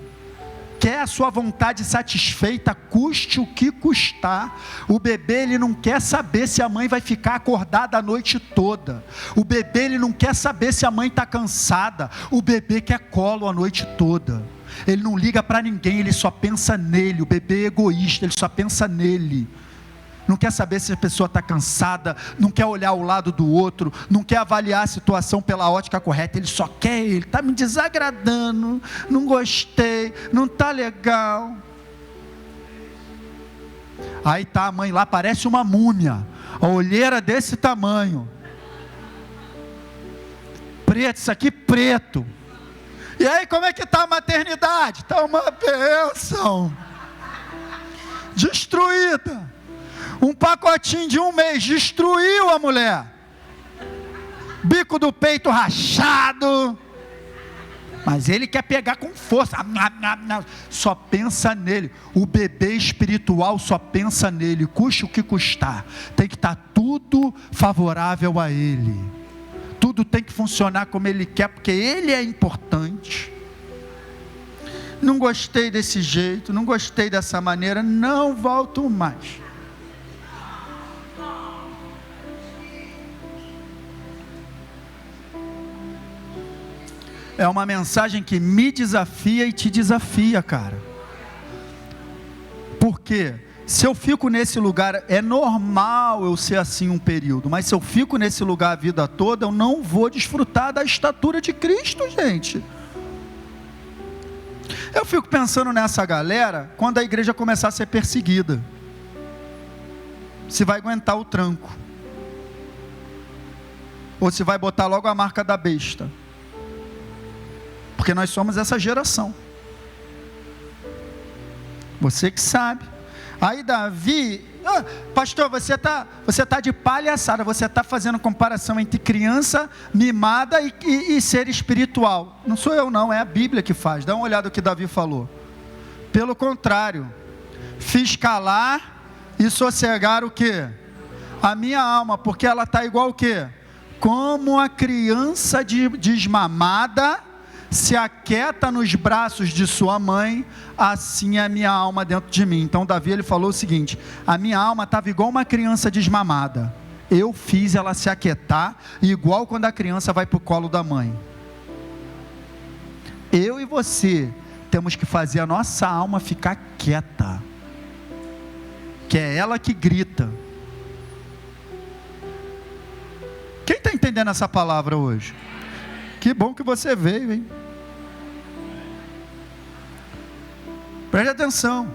Quer a sua vontade satisfeita, custe o que custar. O bebê, ele não quer saber se a mãe vai ficar acordada a noite toda. O bebê, ele não quer saber se a mãe está cansada. O bebê quer colo a noite toda. Ele não liga para ninguém, ele só pensa nele. O bebê é egoísta, ele só pensa nele. Não quer saber se a pessoa está cansada, não quer olhar ao lado do outro, não quer avaliar a situação pela ótica correta, ele só quer ele, está me desagradando, não gostei, não está legal. Aí está a mãe lá, parece uma múmia, a olheira desse tamanho, preto, isso aqui preto. E aí como é que está a maternidade? Está uma bênção, destruída. Um pacotinho de 1 mês, destruiu a mulher. Bico do peito rachado. Mas ele quer pegar com força. Só pensa nele. O bebê espiritual só pensa nele. Custe o que custar. Tem que estar tudo favorável a ele. Tudo tem que funcionar como ele quer, porque ele é importante. Não gostei desse jeito, não gostei dessa maneira, não volto mais. É uma mensagem que me desafia e te desafia, cara. Por quê? Se eu fico nesse lugar, é normal eu ser assim um período, mas se eu fico nesse lugar a vida toda, eu não vou desfrutar da estatura de Cristo, gente. Eu fico pensando nessa galera, quando a igreja começar a ser perseguida. Se vai aguentar o tranco. Ou se vai botar logo a marca da besta. Porque nós somos essa geração. Você que sabe. Aí Davi, pastor, você tá de palhaçada, você está fazendo comparação entre criança mimada e ser espiritual. Não sou eu não, é a Bíblia que faz. Dá uma olhada no que Davi falou. Pelo contrário, fiz calar e sossegar o quê? A minha alma, porque ela está igual o quê? Como a criança desmamada se aquieta nos braços de sua mãe, assim é a minha alma dentro de mim. Então Davi, ele falou o seguinte: a minha alma estava igual uma criança desmamada, eu fiz ela se aquietar, igual quando a criança vai para o colo da mãe. Eu e você temos que fazer a nossa alma ficar quieta, que é ela que grita. Quem está entendendo essa palavra hoje? Que bom que você veio, hein? Preste atenção.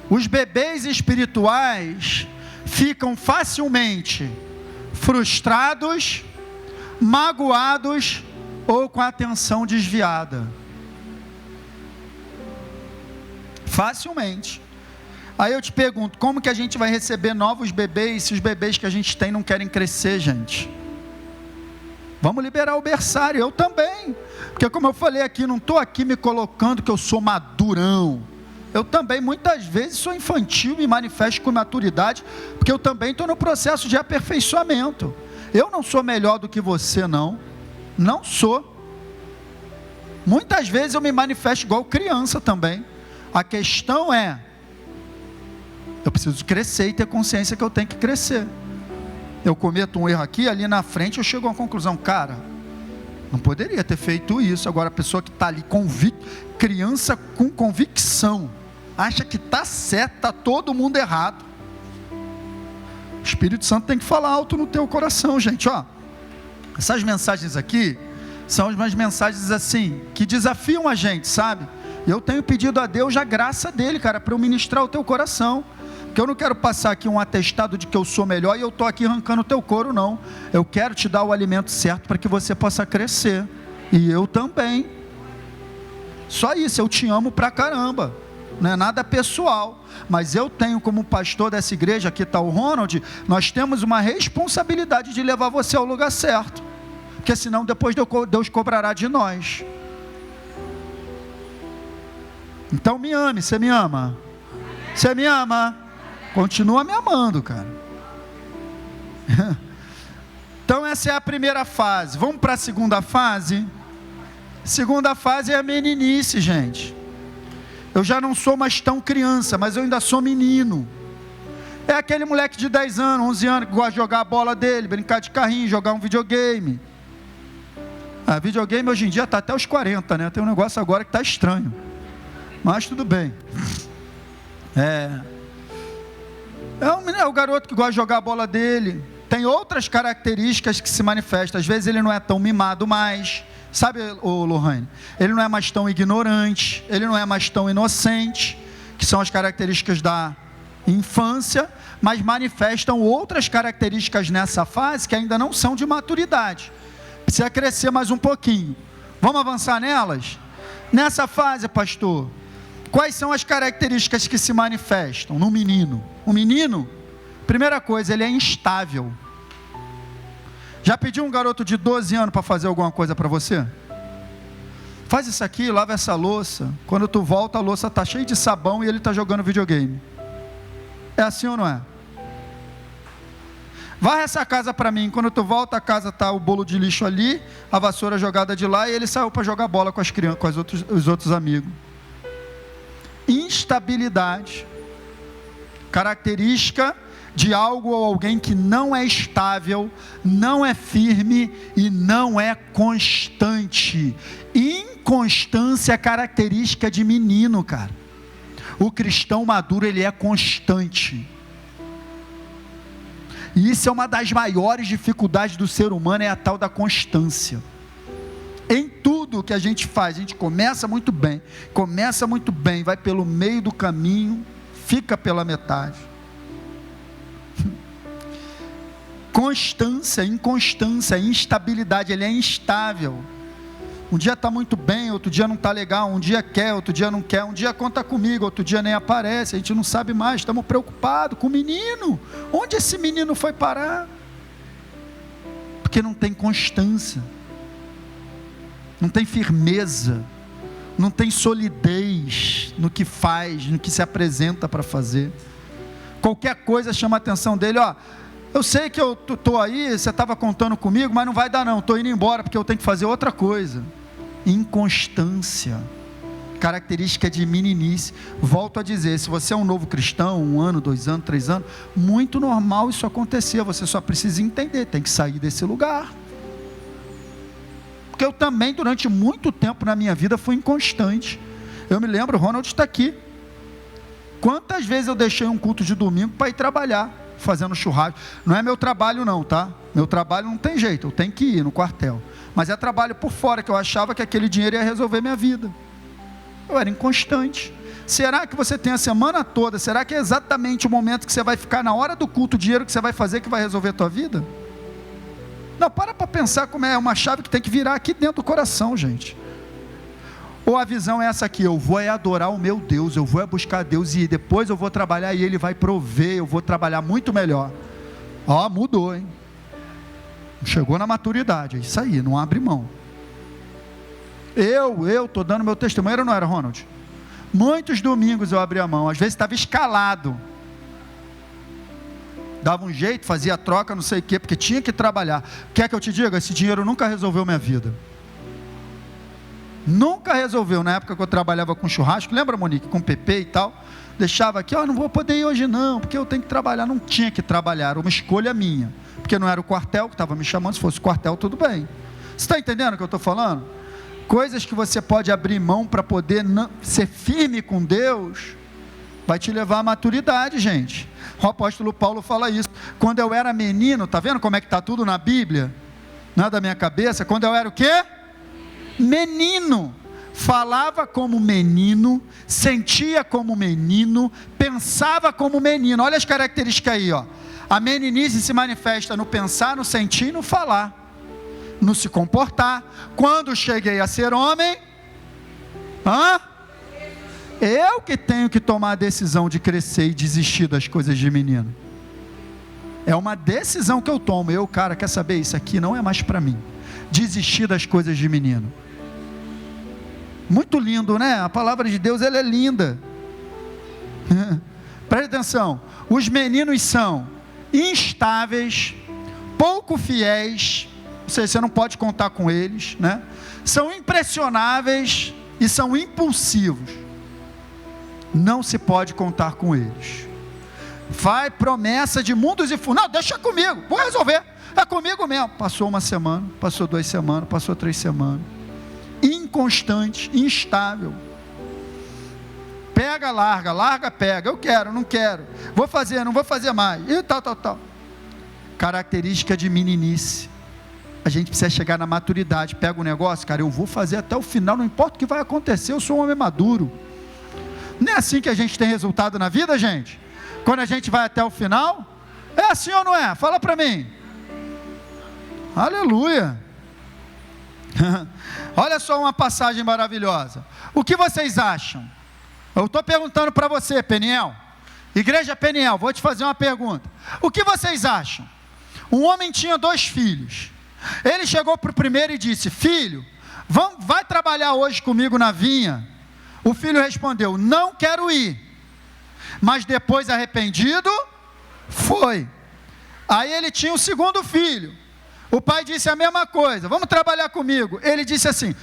Os bebês espirituais ficam facilmente frustrados, magoados ou com a atenção desviada. Facilmente. Aí eu te pergunto, como que a gente vai receber novos bebês se os bebês que a gente tem não querem crescer, gente? Vamos liberar o berçário, eu também. Porque como eu falei aqui, não estou aqui me colocando que eu sou madurão. Eu também muitas vezes sou infantil, me manifesto com maturidade, porque eu também estou no processo de aperfeiçoamento. Eu não sou melhor do que você, não. Não sou. Muitas vezes eu me manifesto igual criança também. A questão é, eu preciso crescer e ter consciência que eu tenho que crescer. Eu cometo um erro aqui, ali na frente eu chego a uma conclusão, cara, não poderia ter feito isso. Agora a pessoa que está ali, criança com convicção, acha que está certo, está todo mundo errado. O Espírito Santo tem que falar alto no teu coração, gente, ó. Essas mensagens aqui, são umas mensagens assim, que desafiam a gente, sabe? Eu tenho pedido a Deus a graça dele, cara, para eu ministrar o teu coração. Porque eu não quero passar aqui um atestado de que eu sou melhor e eu estou aqui arrancando o teu couro, não. Eu quero te dar o alimento certo para que você possa crescer. E eu também. Só isso, eu te amo pra caramba. Não é nada pessoal. Mas eu tenho como pastor dessa igreja, aqui está o Ronald, nós temos uma responsabilidade de levar você ao lugar certo. porque senão depois Deus cobrará de nós. Então me ame. Você me ama? Você me ama? Continua me amando, cara. Então essa é a primeira fase. Vamos para a segunda fase? Segunda fase é a meninice, gente. Eu já não sou mais tão criança, mas eu ainda sou menino. É aquele moleque de 10 anos, 11 anos, que gosta de jogar a bola dele, brincar de carrinho, jogar um videogame. Videogame hoje em dia está até os 40, né? Tem um negócio agora que está estranho. Mas tudo bem. É o garoto que gosta de jogar a bola dele. Tem outras características que se manifestam. Às vezes ele não é tão mimado mais. Sabe, Lohane? Ele não é mais tão ignorante. Ele não é mais tão inocente. Que são as características da infância. Mas manifestam outras características nessa fase que ainda não são de maturidade. Precisa crescer mais um pouquinho. Vamos avançar nelas? Nessa fase, pastor, quais são as características que se manifestam no menino? O menino, primeira coisa, ele é instável. Já pediu um garoto de 12 anos para fazer alguma coisa para você? Faz isso aqui, lava essa louça. Quando tu volta, a louça está cheia de sabão e ele está jogando videogame. É assim ou não é? Varre essa casa para mim. Quando tu volta, a casa está o bolo de lixo ali, a vassoura jogada de lá, e ele saiu para jogar bola com as crianças, com os outros amigos. Instabilidade, característica de algo ou alguém que não é estável, não é firme e não é constante. Inconstância é característica de menino, cara. O cristão maduro, ele é constante. E isso é uma das maiores dificuldades do ser humano, é a tal da constância. Em tudo que a gente faz, a gente começa muito bem, vai pelo meio do caminho, fica pela metade. Constância, inconstância, instabilidade, ele é instável. Um dia está muito bem, outro dia não está legal, um dia quer, outro dia não quer, um dia conta comigo, outro dia nem aparece, a gente não sabe mais, estamos preocupados com o menino. Onde esse menino foi parar? Porque não tem constância, não tem firmeza, não tem solidez no que faz, no que se apresenta para fazer. Qualquer coisa chama a atenção dele, ó. Eu sei que eu estou aí, você estava contando comigo, mas não vai dar não, estou indo embora porque eu tenho que fazer outra coisa. Inconstância, característica de meninice. Volto a dizer, se você é um novo cristão, 1 ano, 2 anos, 3 anos, muito normal isso acontecer, você só precisa entender, tem que sair desse lugar. Porque eu também, durante muito tempo na minha vida, fui inconstante. Eu me lembro, o Ronald está aqui. Quantas vezes eu deixei um culto de domingo para ir trabalhar, fazendo churrasco? Não é meu trabalho não, tá? Meu trabalho não tem jeito, eu tenho que ir no quartel. Mas é trabalho por fora, que eu achava que aquele dinheiro ia resolver minha vida. Eu era inconstante. Será que você tem a semana toda? Será que é exatamente o momento que você vai ficar na hora do culto, o dinheiro que você vai fazer que vai resolver a tua vida? Não, para pensar como é uma chave que tem que virar aqui dentro do coração, gente. Ou a visão é essa aqui, eu vou adorar o meu Deus, eu vou buscar Deus e depois eu vou trabalhar e Ele vai prover, eu vou trabalhar muito melhor. Ó, mudou, hein? Chegou na maturidade, é isso aí, não abre mão. Eu estou dando meu testemunho, era ou não era, Ronald? Muitos domingos eu abri a mão, às vezes estava escalado. Dava um jeito, fazia troca, não sei o quê, porque tinha que trabalhar. Quer que eu te diga? Esse dinheiro nunca resolveu minha vida. Nunca resolveu. Na época que eu trabalhava com churrasco, lembra, Monique, com PP e tal, deixava aqui, não vou poder ir hoje não, porque eu tenho que trabalhar. Não tinha que trabalhar, era uma escolha minha, porque não era o quartel que estava me chamando. Se fosse o quartel, tudo bem. Você está entendendo o que eu estou falando? Coisas que você pode abrir mão para poder ser firme com Deus, vai te levar à maturidade, gente. O apóstolo Paulo fala isso. Quando eu era menino, está vendo como é que está tudo na Bíblia? Não é da minha cabeça. Quando eu era o quê? Menino, falava como menino, sentia como menino, pensava como menino. Olha as características aí, ó. A meninice se manifesta no pensar, no sentir e no falar, no se comportar. Quando cheguei a ser homem, eu que tenho que tomar a decisão de crescer e desistir das coisas de menino. É uma decisão que eu tomo. Cara, quer saber? Isso aqui não é mais para mim. desistir das coisas de menino. Muito lindo, né? A palavra de Deus, ela é linda. Preste atenção, os meninos são instáveis, pouco fiéis, ou seja, você não pode contar com eles, né? São impressionáveis e são impulsivos. Não se pode contar com eles. Faz promessa de mundos e fundos. Não, deixa comigo, vou resolver. É comigo mesmo. Passou uma semana, passou 2 semanas, passou 3 semanas. Inconstante, instável. Pega, larga, pega. Eu quero, não quero. Vou fazer, não vou fazer mais. E tal. Característica de meninice. A gente precisa chegar na maturidade. Pega o negócio, cara, eu vou fazer até o final, não importa o que vai acontecer, eu sou um homem maduro. Não é assim que a gente tem resultado na vida, gente? Quando a gente vai até o final? É assim ou não é? Fala para mim. Aleluia. Olha só uma passagem maravilhosa. O que vocês acham? Eu estou perguntando para você, Peniel. Igreja Peniel, vou te fazer uma pergunta. O que vocês acham? Um homem tinha 2 filhos. Ele chegou para o primeiro e disse: filho, vai trabalhar hoje comigo na vinha? O filho respondeu: não quero ir. Mas depois, arrependido, foi. Aí ele tinha o segundo filho. O pai disse a mesma coisa: vamos trabalhar comigo. Ele disse assim: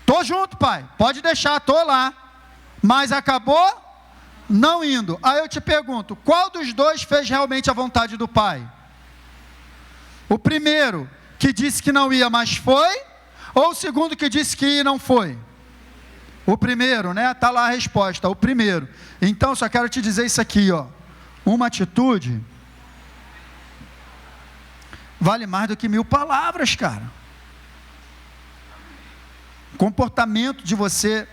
estou junto, pai, pode deixar, estou lá. Mas acabou não indo. Aí eu te pergunto, qual dos 2 fez realmente a vontade do pai? O primeiro, que disse que não ia, mas foi? Ou o segundo que disse que ia e não foi? O primeiro, né? Está lá a resposta, o primeiro. Então, só quero te dizer isso aqui, ó. Uma atitude vale mais do que 1000 palavras, cara. Comportamento de você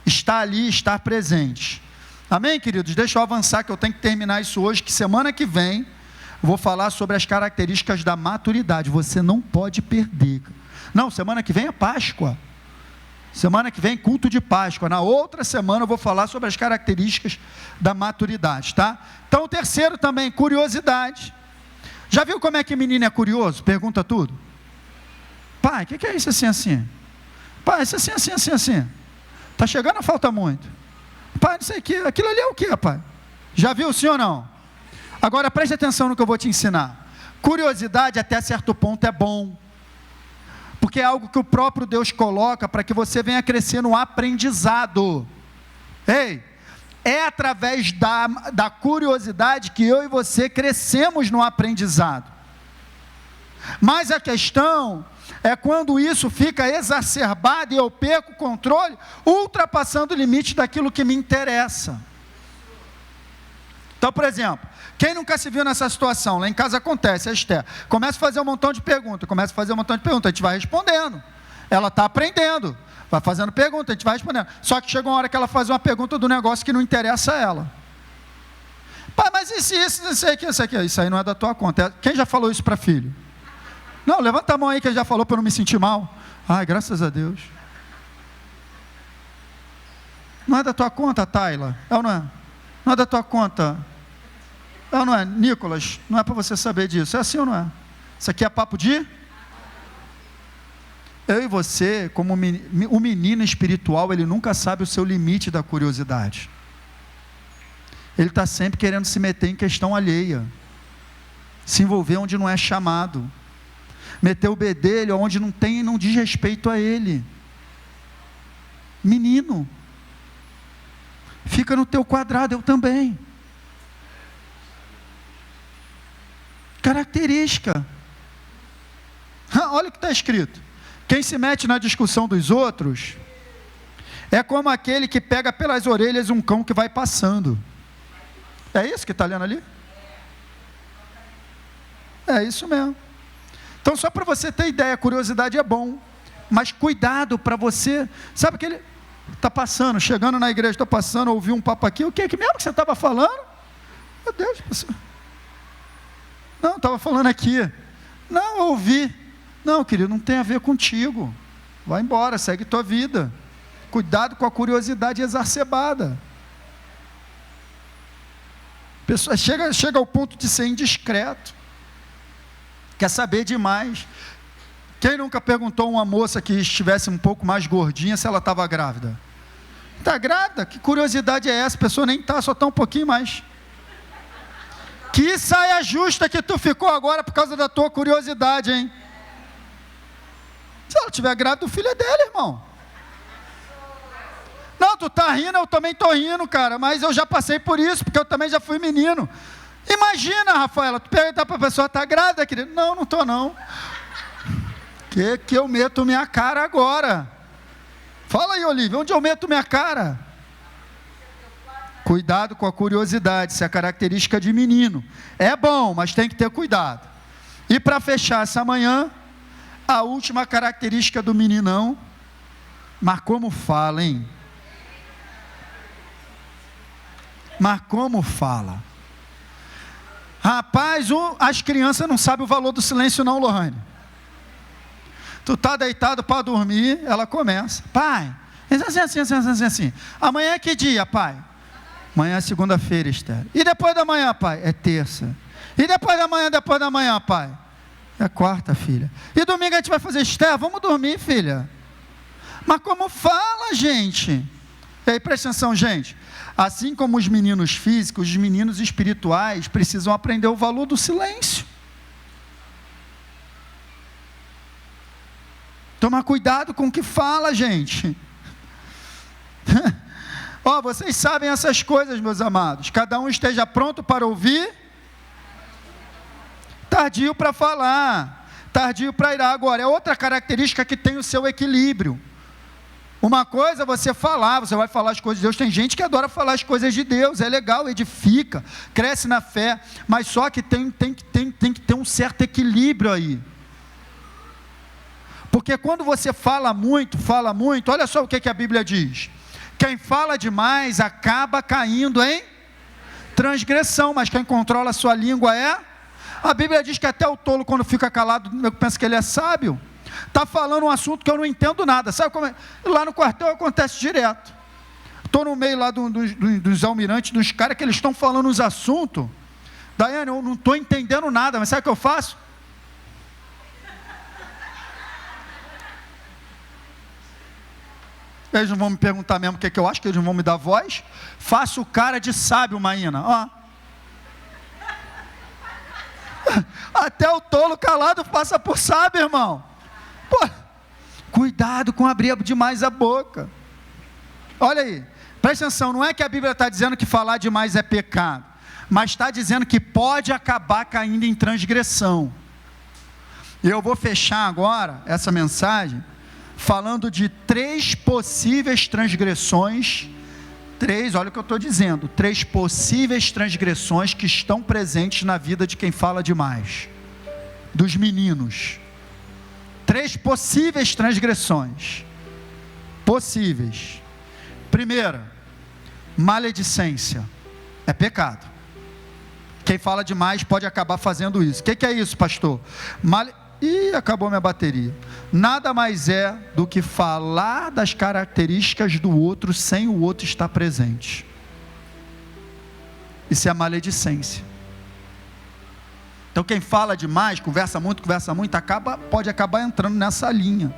estar ali, estar presente. Amém, queridos? Deixa eu avançar, que eu tenho que terminar isso hoje, que semana que vem vou falar sobre as características da maturidade. Você não pode perder. Não, semana que vem é Páscoa. Semana que vem, culto de Páscoa. Na outra semana eu vou falar sobre as características da maturidade, tá? Então, o terceiro também, curiosidade. Já viu como é que menino é curioso? Pergunta tudo. Pai, o que é isso assim? Pai, isso assim. Está chegando ou falta muito? Pai, não sei o que. Aquilo ali é o que, pai? Já viu, sim ou não? Agora preste atenção no que eu vou te ensinar. Curiosidade até certo ponto é bom. Porque é algo que o próprio Deus coloca para que você venha crescer no aprendizado. Ei, é através da curiosidade que eu e você crescemos no aprendizado. Mas a questão é quando isso fica exacerbado e eu perco o controle, ultrapassando o limite daquilo que me interessa. Então, por exemplo, quem nunca se viu nessa situação? Lá em casa acontece, a Esther começa a fazer um montão de perguntas, a gente vai respondendo, ela está aprendendo, vai fazendo pergunta, a gente vai respondendo, só que chega uma hora que ela faz uma pergunta do negócio que não interessa a ela. Pai, mas isso aqui, isso aí não é da tua conta. Quem já falou isso para filho? Não, levanta a mão aí, quem já falou para eu não me sentir mal. Ai, graças a Deus. Não é da tua conta, Tayla? É ou não é? Não é da tua conta? É ou não é? Nicolas, não é para você saber disso. É assim ou não é? Isso aqui é papo de... Eu e você, como o menino espiritual, ele nunca sabe o seu limite da curiosidade. Ele está sempre querendo se meter em questão alheia. Se envolver onde não é chamado. Meter o bedelho onde não tem e não diz respeito a ele. Menino, fica no teu quadrado, eu também. Característica. Olha o que está escrito. Quem se mete na discussão dos outros é como aquele que pega pelas orelhas um cão que vai passando. É isso que está lendo ali? É isso mesmo. Então, só para você ter ideia, curiosidade é bom, mas cuidado para você, sabe aquele, está passando, chegando na igreja, está passando, ouviu um papo aqui, o que mesmo que você estava falando? Meu Deus, pessoal. Não, estava falando aqui. Não, eu ouvi. Não, querido, não tem a ver contigo. Vai embora, segue tua vida. Cuidado com a curiosidade exacerbada. Pessoa chega ao ponto de ser indiscreto. Quer saber demais. Quem nunca perguntou a uma moça que estivesse um pouco mais gordinha se ela estava grávida? Está grávida? Que curiosidade é essa? A pessoa nem está, só está um pouquinho mais. Que saia justa que tu ficou agora por causa da tua curiosidade, hein? Se ela estiver grávida, o filho é dela, irmão. Não, tu tá rindo, eu também tô rindo, cara, mas eu já passei por isso, porque eu também já fui menino. Imagina, Rafaela, tu perguntar para a pessoa, tá grávida, querido? Não, não tô não. Que eu meto minha cara agora? Fala aí, Olívia, onde eu meto minha cara? Cuidado com a curiosidade, isso é característica de menino. É bom, mas tem que ter cuidado. E para fechar essa manhã, a última característica do meninão, mas como fala, hein? Mas como fala? Rapaz, as crianças não sabem o valor do silêncio não, Lohane. Tu está deitado para dormir, ela começa. Pai, assim. Amanhã é que dia, pai? Amanhã é segunda-feira, Esther. E depois da manhã, pai? É terça. E depois da manhã, pai? É quarta, filha. E domingo a gente vai fazer, Esther, vamos dormir, filha. Mas como fala, gente? E aí, presta atenção, gente. Assim como os meninos físicos, os meninos espirituais precisam aprender o valor do silêncio. Toma cuidado com o que fala, gente. Ó, vocês sabem essas coisas, meus amados. Cada um esteja pronto para ouvir, tardio para falar, tardio para irar. Agora, é outra característica que tem o seu equilíbrio. Uma coisa é você falar, você vai falar as coisas de Deus. Tem gente que adora falar as coisas de Deus, é legal, edifica, cresce na fé, mas só que tem que ter um certo equilíbrio aí. Porque quando você fala muito, olha só o que a Bíblia diz. Quem fala demais acaba caindo em transgressão, mas quem controla a sua língua é... A Bíblia diz que até o tolo, quando fica calado, eu penso que ele é sábio. Está falando um assunto que eu não entendo nada. Sabe como é? Lá no quartel acontece direto. Estou no meio lá dos almirantes, dos caras que eles estão falando uns assuntos. Daiane, eu não estou entendendo nada, mas sabe o que eu faço? Eles não vão me perguntar mesmo o que eu acho, que eles não vão me dar voz. Faço o cara de sábio, Maína. Ó. Até o tolo calado passa por sábio, irmão. Pô, cuidado com abrir demais a boca. Olha aí, presta atenção, não é que a Bíblia está dizendo que falar demais é pecado, mas está dizendo que pode acabar caindo em transgressão. E eu vou fechar agora essa mensagem falando de 3 possíveis transgressões. 3, olha o que eu estou dizendo, 3 possíveis transgressões que estão presentes na vida de quem fala demais, dos meninos. 3 possíveis transgressões, possíveis. Primeira, maledicência, é pecado. Quem fala demais pode acabar fazendo isso. O que é isso, pastor? Ih, acabou minha bateria. Nada mais é do que falar das características do outro sem o outro estar presente. Isso é a maledicência. Então quem fala demais, conversa muito, pode acabar entrando nessa linha.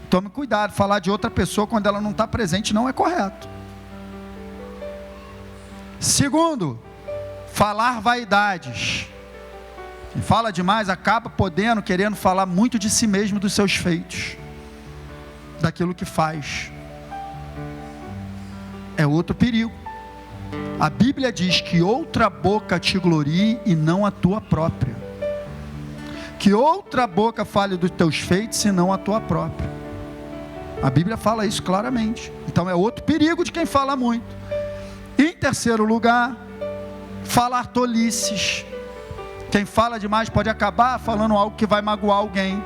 Tome cuidado, falar de outra pessoa quando ela não está presente não é correto. Segundo, falar vaidades. Quem fala demais acaba querendo falar muito de si mesmo, dos seus feitos, daquilo que faz. É outro perigo. A Bíblia diz que outra boca te glorie e não a tua própria. Que outra boca fale dos teus feitos e não a tua própria. A Bíblia fala isso claramente. Então é outro perigo de quem fala muito. Em terceiro lugar, falar tolices. Quem fala demais pode acabar falando algo que vai magoar alguém.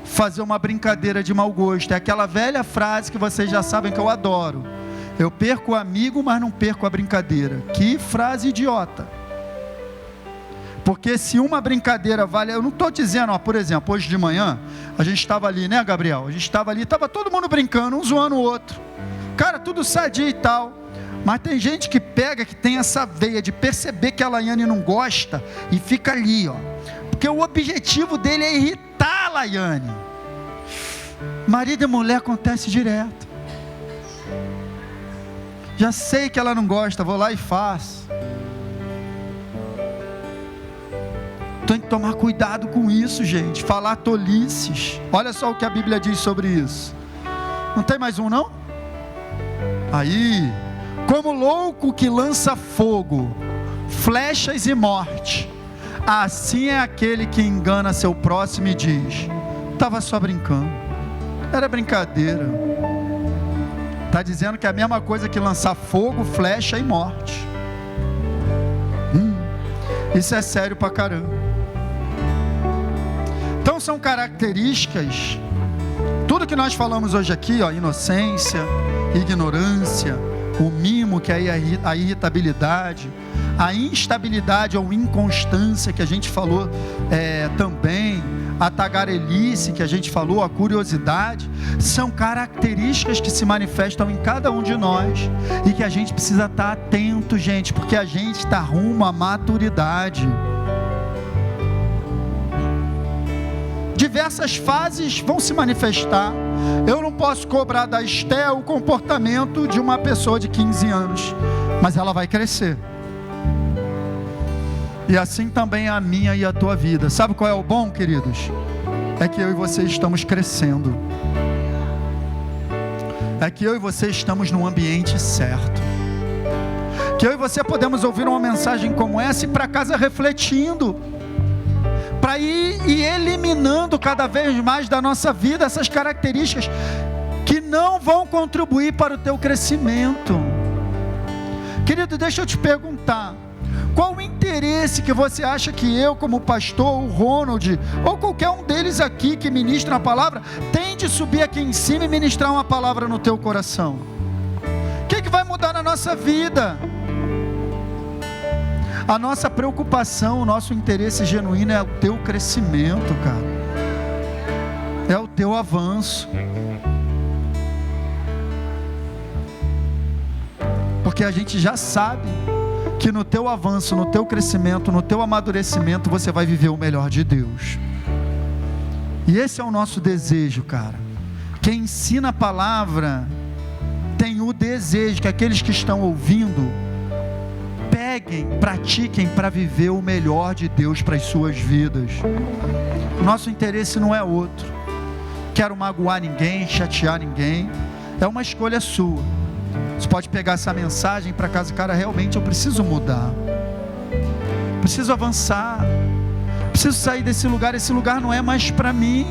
Fazer uma brincadeira de mau gosto. É aquela velha frase que vocês já sabem que eu adoro. Eu perco o amigo, mas não perco a brincadeira. Que frase idiota. Porque se uma brincadeira vale... Eu não estou dizendo, por exemplo, hoje de manhã, a gente estava ali, né, Gabriel? A gente estava ali, estava todo mundo brincando, um zoando o outro. Cara, tudo sadio e tal. Mas tem gente que pega, que tem essa veia de perceber que a Laiane não gosta e fica ali, ó. Porque o objetivo dele é irritar a Laiane. Marido e mulher acontece direto. Já sei que ela não gosta, vou lá e faço. Tem que tomar cuidado com isso, gente. Falar tolices. Olha só o que a Bíblia diz sobre isso. Não tem mais um, não? Aí, como louco que lança fogo, flechas e morte, assim é aquele que engana seu próximo e diz: estava só brincando, era brincadeira. Está dizendo que é a mesma coisa que lançar fogo, flecha e morte. Isso é sério pra caramba. Então são características. Tudo que nós falamos hoje aqui, ó, inocência, ignorância, o mimo, que é a irritabilidade, a instabilidade ou inconstância, que a gente falou também, a tagarelice, que a gente falou, a curiosidade, são características que se manifestam em cada um de nós, e que a gente precisa estar atento, gente, porque a gente está rumo à maturidade. Diversas fases vão se manifestar. Eu não posso cobrar da Esté o comportamento de uma pessoa de 15 anos, mas ela vai crescer. E assim também a minha e a tua vida. Sabe qual é o bom, queridos? É que eu e você estamos crescendo. É que eu e você estamos no ambiente certo. Que eu e você podemos ouvir uma mensagem como essa e ir para casa refletindo, para ir eliminando cada vez mais da nossa vida essas características que não vão contribuir para o teu crescimento. Querido, deixa eu te perguntar: qual o interesse que você acha que eu, como pastor, o Ronald, ou qualquer um deles aqui que ministra a palavra, tem de subir aqui em cima e ministrar uma palavra no teu coração? O que vai mudar na nossa vida? A nossa preocupação, o nosso interesse genuíno é o teu crescimento, cara. É o teu avanço. Porque a gente já sabe que no teu avanço, no teu crescimento, no teu amadurecimento, você vai viver o melhor de Deus. E esse é o nosso desejo, cara. Quem ensina a palavra tem o desejo que aqueles que estão ouvindo peguem, pratiquem para viver o melhor de Deus para as suas vidas. O nosso interesse não é outro. Quero magoar ninguém, chatear ninguém. É uma escolha sua. Você pode pegar essa mensagem para casa: cara, realmente eu preciso mudar, preciso avançar, preciso sair desse lugar. Esse lugar não é mais para mim.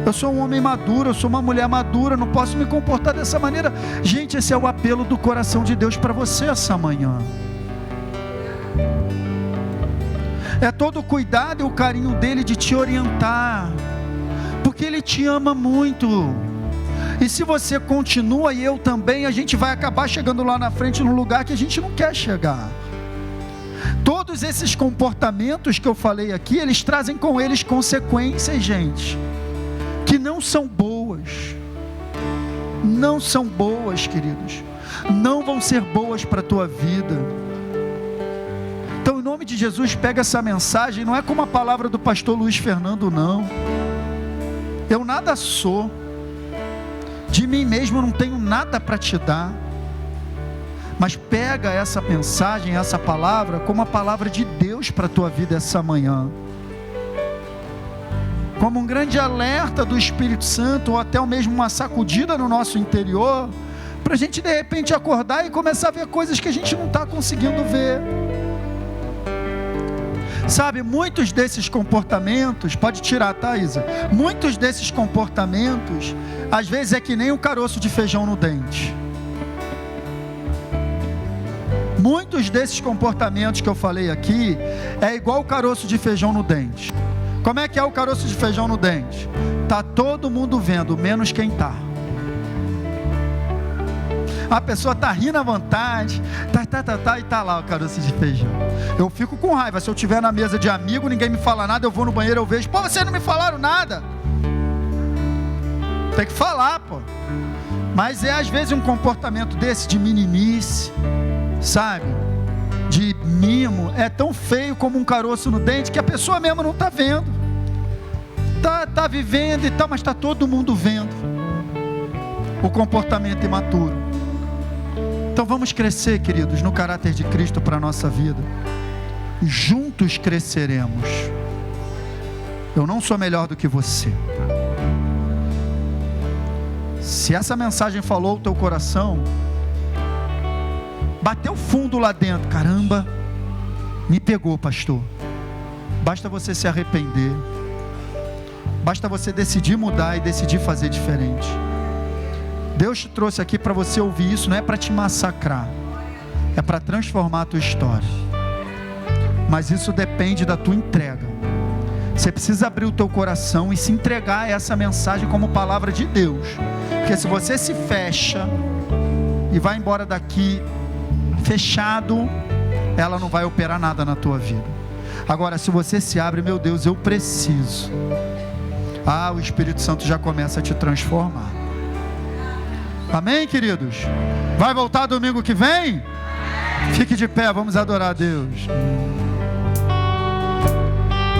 Eu sou um homem maduro, eu sou uma mulher madura, não posso me comportar dessa maneira. Gente, esse é o apelo do coração de Deus para você essa manhã. É todo o cuidado e o carinho dele de te orientar, porque ele te ama muito. E se você continua, e eu também, a gente vai acabar chegando lá na frente num lugar que a gente não quer chegar. Todos esses comportamentos que eu falei aqui, eles trazem com eles consequências, gente, que não são boas. Não são boas, queridos. Não vão ser boas para a tua vida. Então, em nome de Jesus, pega essa mensagem. Não é como a palavra do pastor Luiz Fernando, não. Eu nada sou. De mim mesmo eu não tenho nada para te dar. Mas pega essa mensagem, essa palavra, como a palavra de Deus para a tua vida essa manhã. Como um grande alerta do Espírito Santo, ou até mesmo uma sacudida no nosso interior, para a gente de repente acordar e começar a ver coisas que a gente não está conseguindo ver. Sabe, muitos desses comportamentos, pode tirar, tá, Isa? Muitos desses comportamentos, às vezes é que nem um caroço de feijão no dente. Muitos desses comportamentos que eu falei aqui, é igual o caroço de feijão no dente. Como é que é o caroço de feijão no dente? Tá todo mundo vendo, menos quem tá. A pessoa está rindo à vontade, e está lá o caroço de feijão. Eu fico com raiva. Se eu estiver na mesa de amigo, ninguém me fala nada, eu vou no banheiro, eu vejo: pô, vocês não me falaram nada. Tem que falar, pô. Mas é às vezes um comportamento desse, de meninice, sabe? De mimo. É tão feio como um caroço no dente que a pessoa mesmo não está vendo. Tá vivendo e tal, mas está todo mundo vendo o comportamento imaturo. Então vamos crescer, queridos, no caráter de Cristo para a nossa vida. Juntos cresceremos. Eu não sou melhor do que você. Se essa mensagem falou o teu coração, bateu fundo lá dentro, caramba, me pegou, pastor. Basta você se arrepender. Basta você decidir mudar e decidir fazer diferente. Deus te trouxe aqui para você ouvir isso, não é para te massacrar, é para transformar a tua história. Mas isso depende da tua entrega. Você precisa abrir o teu coração e se entregar a essa mensagem como palavra de Deus. Porque se você se fecha e vai embora daqui fechado, ela não vai operar nada na tua vida. Agora, se você se abre, meu Deus, eu preciso. O Espírito Santo já começa a te transformar. Amém, queridos? Vai voltar domingo que vem? Fique de pé, vamos adorar a Deus.